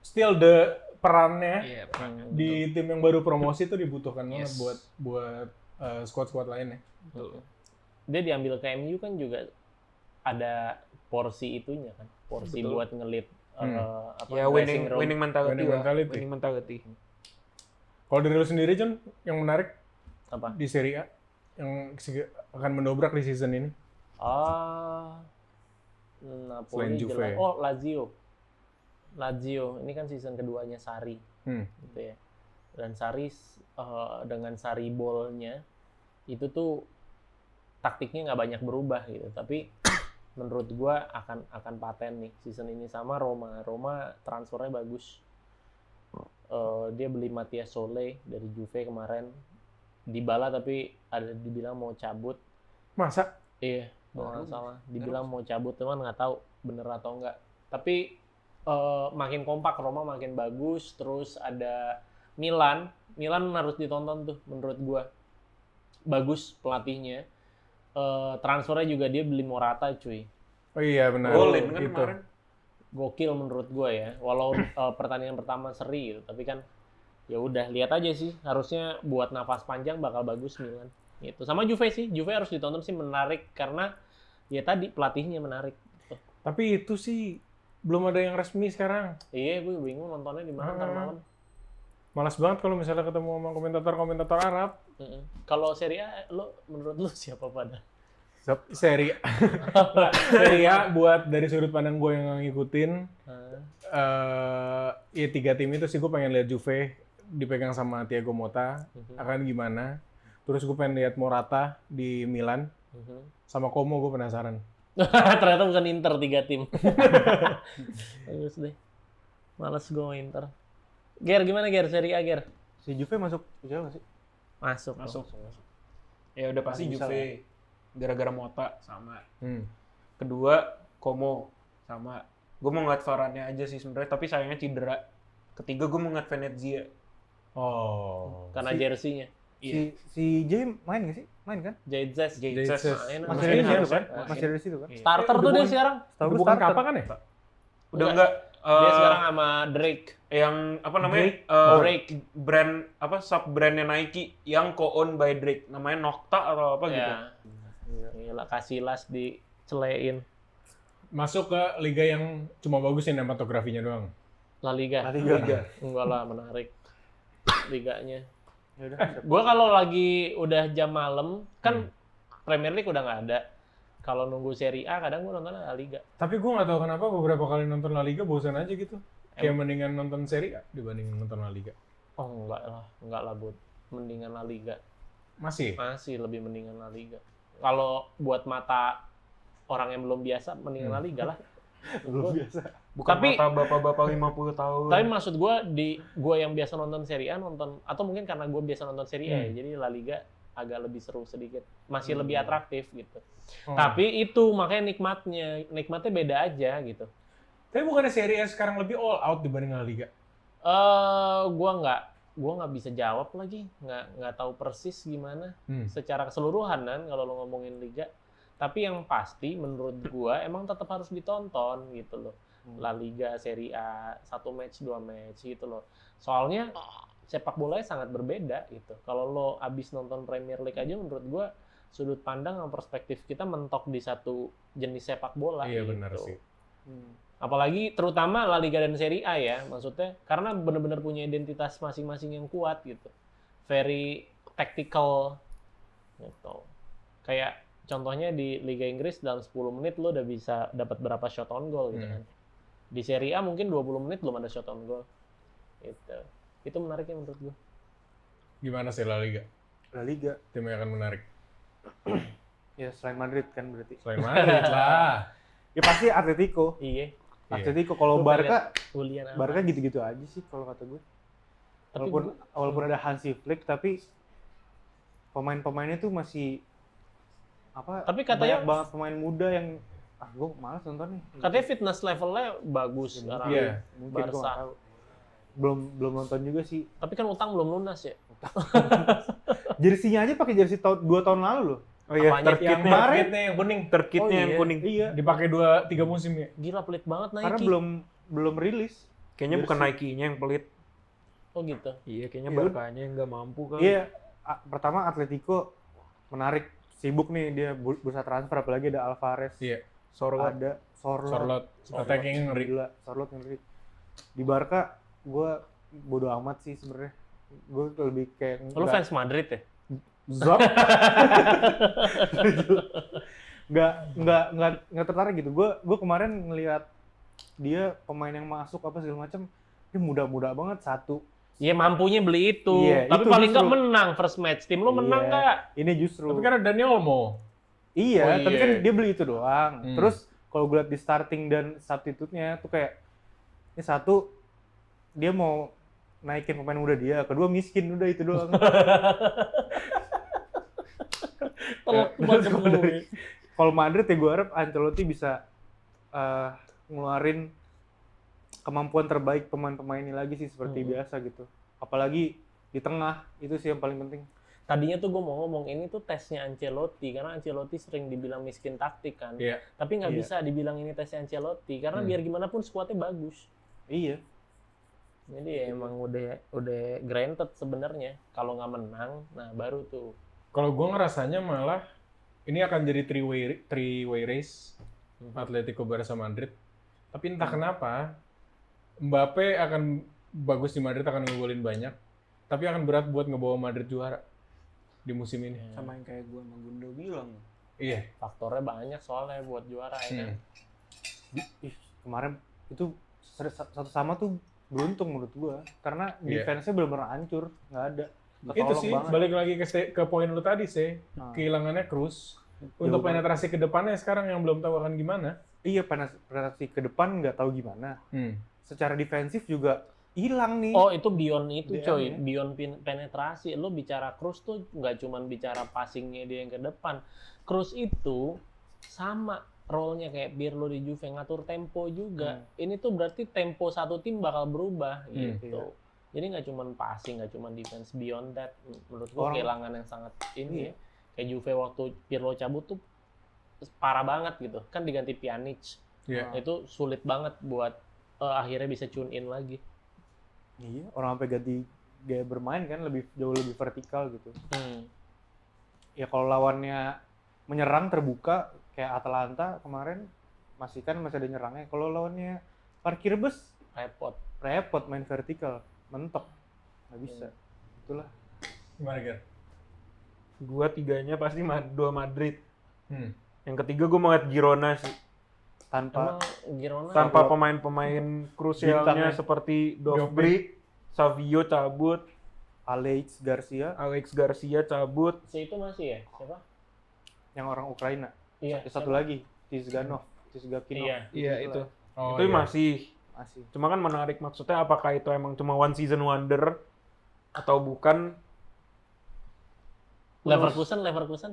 still the perannya Iya, di tim yang baru promosi itu dibutuhkan banget Yes. buat squad lainnya. betul. Dia diambil ke MU kan juga ada porsi itunya kan. Porsi Betul. buat ngelit Ya dressing room. winning mentality. Winning lah. mentality. Winning mentality. Kalau dari lu sendiri John, yang menarik Apa? di Serie A yang akan mendobrak di season ini? Napoli Selain Juve. jelas. Oh, Lazio. Ini kan season keduanya Sarri. Gitu ya. Dan Sarri dengan Sarri ball-nya itu tuh taktiknya nggak banyak berubah gitu. Tapi menurut gua akan paten nih season ini sama Roma. Roma transfernya bagus. Dia beli Matias Sole dari Juve kemarin. Dybala tapi ada dibilang mau cabut. Masa? Iya, kalau nggak salah. Dibilang mau cabut, teman nggak tahu bener atau enggak. Tapi makin kompak, Roma makin bagus. Terus ada Milan harus ditonton tuh menurut gua. Bagus pelatihnya. Transfernya juga dia beli Morata cuy. Oh iya benar. Golin kan itu. kemarin. Gokil menurut gua ya. Walau pertandingan pertama seri gitu, tapi kan ya udah lihat aja sih. Harusnya buat nafas panjang bakal bagus Milan. Gitu. Sama Juve sih, Juve harus ditonton sih, menarik karena ya tadi pelatihnya menarik. Tapi itu sih belum ada yang resmi sekarang. Iya, gue bingung nontonnya di mana ntar malam. Malas banget kalau misalnya ketemu sama komentator Arab. Kalau Serie A, menurut lu siapa pada? Serie A buat dari sudut pandang gue yang ngikutin, ya 3 tim itu sih gue pengen lihat Juve dipegang sama Thiago Motta akan gimana. Terus gue pengen lihat Morata di Milan, sama Como gue penasaran. Ternyata bukan Inter 3 tim. Bagus deh. Males gue mau Inter. Ger, gimana Ger? Serie A Ger? Si Juve masuk bisa nggak sih? Masuk. Ya udah pasti Bisa Juve. Gara-gara Motta sama. Kedua Como sama. Gue mau ngeliat Varane aja sih sebenarnya, tapi sayangnya cedera. Ketiga gue mau ngeliat Venezia. Oh. Karena jersey-nya. Si Jay main nggak sih? Main kan? Jayzes. Masih ada di situ kan? Masih ada di situ kan? Starter tuh dia sekarang. Tahu gue Bukan starter. Kappa kan ya? Udah enggak. Dia sekarang sama Drake. Yang apa namanya? Drake. Brand apa sub brandnya Nike yang co-owned by Drake. Namanya Nocta atau apa gitu. Gila, Casillas dicelein. Masuk ke liga yang cuma bagus sinematografinya doang. La Liga. Enggak lah, menarik liganya. Ya udah. Gue kalau lagi udah jam malam kan Premier League udah nggak ada. Kalau nunggu Serie A kadang gue nonton La Liga. Tapi gue nggak tahu kenapa beberapa kali nonton La Liga bosan aja gitu. Kayak mendingan nonton Serie A dibanding nonton La Liga. Oh enggak lah Bud. Mendingan La Liga. Masih Lebih mendingan La Liga. Kalau buat mata orang yang belum biasa mendingan La Liga lah. Belum biasa. Bukan Tapi- mata bapak-bapak 50 tahun. Tapi maksud gue gue yang biasa nonton Serie A atau mungkin karena gue biasa nonton Serie A ya, jadi La Liga agak lebih seru sedikit, masih lebih atraktif gitu. Tapi itu makanya nikmatnya beda aja gitu. Tapi bukannya Serie A sekarang lebih all out dibanding La Liga? Gue nggak bisa jawab lagi, nggak tahu persis gimana secara keseluruhan kan kalau lo ngomongin liga. Tapi yang pasti menurut gue emang tetap harus ditonton gitu loh. La Liga, Serie A, 1 match, 2 match gitu loh. Soalnya sepak bolanya sangat berbeda gitu. Kalau lo abis nonton Premier League aja menurut gue sudut pandang dan perspektif kita mentok di satu jenis sepak bola. Iya gitu. benar sih. Apalagi terutama La Liga dan Serie A ya, maksudnya karena benar-benar punya identitas masing-masing yang kuat gitu. Very tactical gitu. Kayak contohnya di Liga Inggris dalam 10 menit lo udah bisa dapat berapa shot on goal gitu kan. Di Serie A mungkin 20 menit belum ada shot on goal. Gitu. Itu menariknya menurut gue. Gimana sih La Liga? La Liga. Tim yang akan menarik. Ya selain Madrid kan berarti. Selain Madrid lah. Ya pasti Atletico. Iya. Atletico kalau Lu Barca, Julian apa? Barca gitu-gitu aja sih kalau kata gue. Tapi Walaupun ada Hansi Flick tapi pemain-pemainnya tuh masih apa? Tapi katanya- banyak banget pemain muda yang gue malas nonton nih. katanya fitness levelnya bagus sekarang. Iya. Mungkin gue Barca. nggak tahu. Belum nonton juga sih. Tapi kan utang belum lunas ya. Jersinya aja pakai jersey 2 tahun lalu loh. Oh iya, Apanya? Yang marketnya yang kuning. terkitnya Oh, yang iya. kuning. Iya. Dipakai 2-3 musim ya. Gila pelit banget Nike. Karena belum rilis. Kayaknya bukan Jersey. Nike-nya yang pelit. Oh gitu. Iya, kayaknya Iya. Barca-nya yang nggak mampu kan. Iya. Pertama Atletico menarik, sibuk nih dia bursa transfer, apalagi ada Alvarez. Iya. Sorot. Ada Sorlot. Attacking ngeri. Gila, Sorlot ngeri. Di Barca gue bodo amat sih sebenarnya. Gue lebih kayak Lu fans Madrid ya? Zop. nggak tertarik gitu. Gue kemarin ngelihat dia pemain yang masuk apa segala macam, dia muda-muda banget satu. Iya mampunya beli itu. Iya, Tapi itu paling nggak justru. menang first match. Tim lu menang Iya. nggak? Ini justru. Tapi kan ada Daniel Olmo. Iya, Oh, tapi iya. kan dia beli itu doang. Hmm. Terus kalau gue lihat di starting dan substitute-nya tuh kayak ini satu dia mau naikin pemain muda dia, kedua miskin udah itu doang. Terus kalau Madrid ya gue harap Ancelotti bisa ngeluarin kemampuan terbaik pemain-pemain ini lagi sih seperti biasa gitu. Apalagi di tengah itu sih yang paling penting. Tadinya tuh gue mau ngomong ini tuh tesnya Ancelotti karena Ancelotti sering dibilang miskin taktik kan. Iya. Tapi nggak Iya. bisa dibilang ini tesnya Ancelotti karena biar gimana pun skuadnya bagus. Iya. Jadi ya emang udah granted sebenarnya. Kalau nggak menang, nah baru tuh Kalau gue ngerasanya malah ini akan jadi three-way race Atletico Barca Madrid. Tapi entah kenapa Mbappe akan bagus di Madrid, akan ngegolin banyak. Tapi akan berat buat ngebawa Madrid juara di musim ini. Sama yang kayak gue sama Gundo bilang. Iya. Faktornya banyak soalnya buat juara ya kan. Ih, kemarin itu satu sama tuh beruntung menurut gua karena Iya. defense-nya benar-benar hancur, nggak ada. Itu Ketolong sih, banget. balik lagi ke poin lu tadi sih. Nah. Kehilangannya Cruz. Untuk penetrasi ke depannya sekarang yang belum tahu akan gimana. Iya, penetrasi ke depan nggak tahu gimana. Secara defensif juga hilang nih. Oh itu beyond itu DM coy, ya. beyond penetrasi. Lo bicara Cruz tuh nggak cuman bicara passingnya dia yang ke depan. Cruz itu sama role-nya kayak Pirlo di Juve, ngatur tempo juga. Ini tuh berarti tempo satu tim bakal berubah gitu. Iya. Jadi nggak cuman passing, nggak cuman defense, beyond that. Menurut gua kehilangan yang sangat ini ya. Kayak Juve waktu Pirlo cabut tuh parah banget gitu. Kan diganti Pjanic. Iya. Itu sulit banget buat akhirnya bisa tune in lagi. Iya, orang sampai ganti gaya bermain kan jauh lebih vertikal gitu. Ya kalau lawannya menyerang terbuka kayak Atalanta kemarin masih ada nyerangnya. Kalau lawannya parkir bus repot main vertikal, mentok. Nggak bisa. Itulah. Gimana, Ger? Gue tiganya pasti dua Madrid. Yang ketiga gue mau liat Girona sih. Emang Girona Tanpa pemain-pemain krusialnya Bintangnya. seperti Dovbyk, Savio cabut, Alex Garcia cabut. si itu masih ya? Siapa? yang orang Ukraina. Iya. Satu lagi, Tizgakinov. Iya. Itu. Oh, Itu iya. masih. Masih. Cuma kan menarik maksudnya apakah itu emang cuma one season wonder atau bukan? Leverkusen.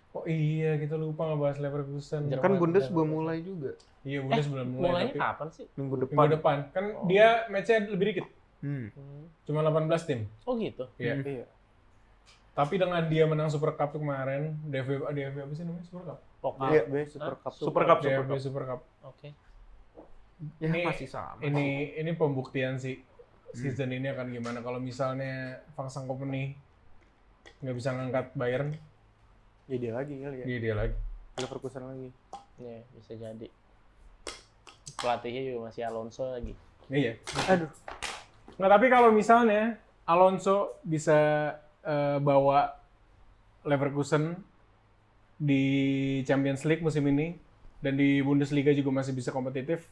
Oh iya, kita lupa ngebahas Leverkusen. Jerman. Kan Bundes belum mulai juga Iya, Bundes belum mulai. Mulainya Tapi kapan sih? minggu minggu depan. depan. Kan dia match-nya lebih dikit. Hmm. Cuma 18 tim. Oh gitu. Iya. Iya. Tapi dengan dia menang Super Cup tuh kemarin, DFB apa sih namanya? Super Cup? Pokal. Iya, Super Cup. Super Cup. DFB Super Cup. Oke. Ya Ini- masih sama. Ini pembuktian sih season ini akan gimana. Kalau misalnya Vaksan Company nggak bisa ngangkat Bayern, Ya dia lagi kali ya. dia lagi. Leverkusen lagi. Iya, bisa jadi. Pelatihnya juga masih Alonso lagi. Iya. Aduh. Nggak, tapi kalau misalnya Alonso bisa bawa Leverkusen di Champions League musim ini dan di Bundesliga juga masih bisa kompetitif,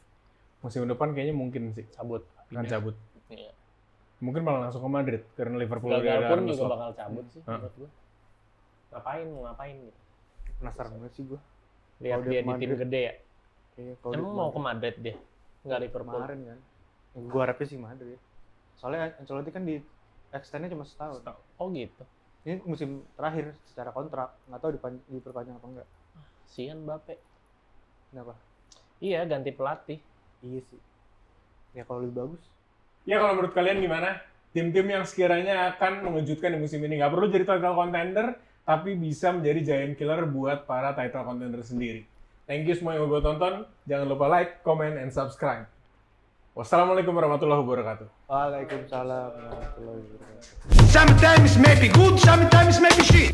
musim depan kayaknya mungkin sih Cabut. akan cabut. Iya. Mungkin malah langsung ke Madrid karena Liverpool udah Gagal ada pun Arne juga Slot. bakal cabut sih menurut gua. Ngapain gitu. Penasaran banget sih gua. Lihat Kalau dia dia di tim Madrid. gede ya. Kayaknya kalau Emang dia mau ke Madrid dia? Nggak Liverpool. kemarin kan. Gua harapnya sih Madrid. Soalnya Ancelotti kan di extend-nya cuma setahun. Oh gitu. Ini musim terakhir secara kontrak. Nggak tahu diperpanjang apa enggak. Sian Mbappe. Kenapa? Iya, ganti pelatih. Iya sih. Ya kalau lebih bagus. Ya kalau menurut kalian gimana? Tim-tim yang sekiranya akan mengejutkan di musim ini nggak perlu jadi title contender, tapi bisa menjadi giant killer buat para title contender sendiri. Thank you semua yang udah tonton. Jangan lupa like, comment, and subscribe. Wassalamualaikum warahmatullahi wabarakatuh. Waalaikumsalam warahmatullahi wabarakatuh. Sometimes maybe good, sometimes maybe shit.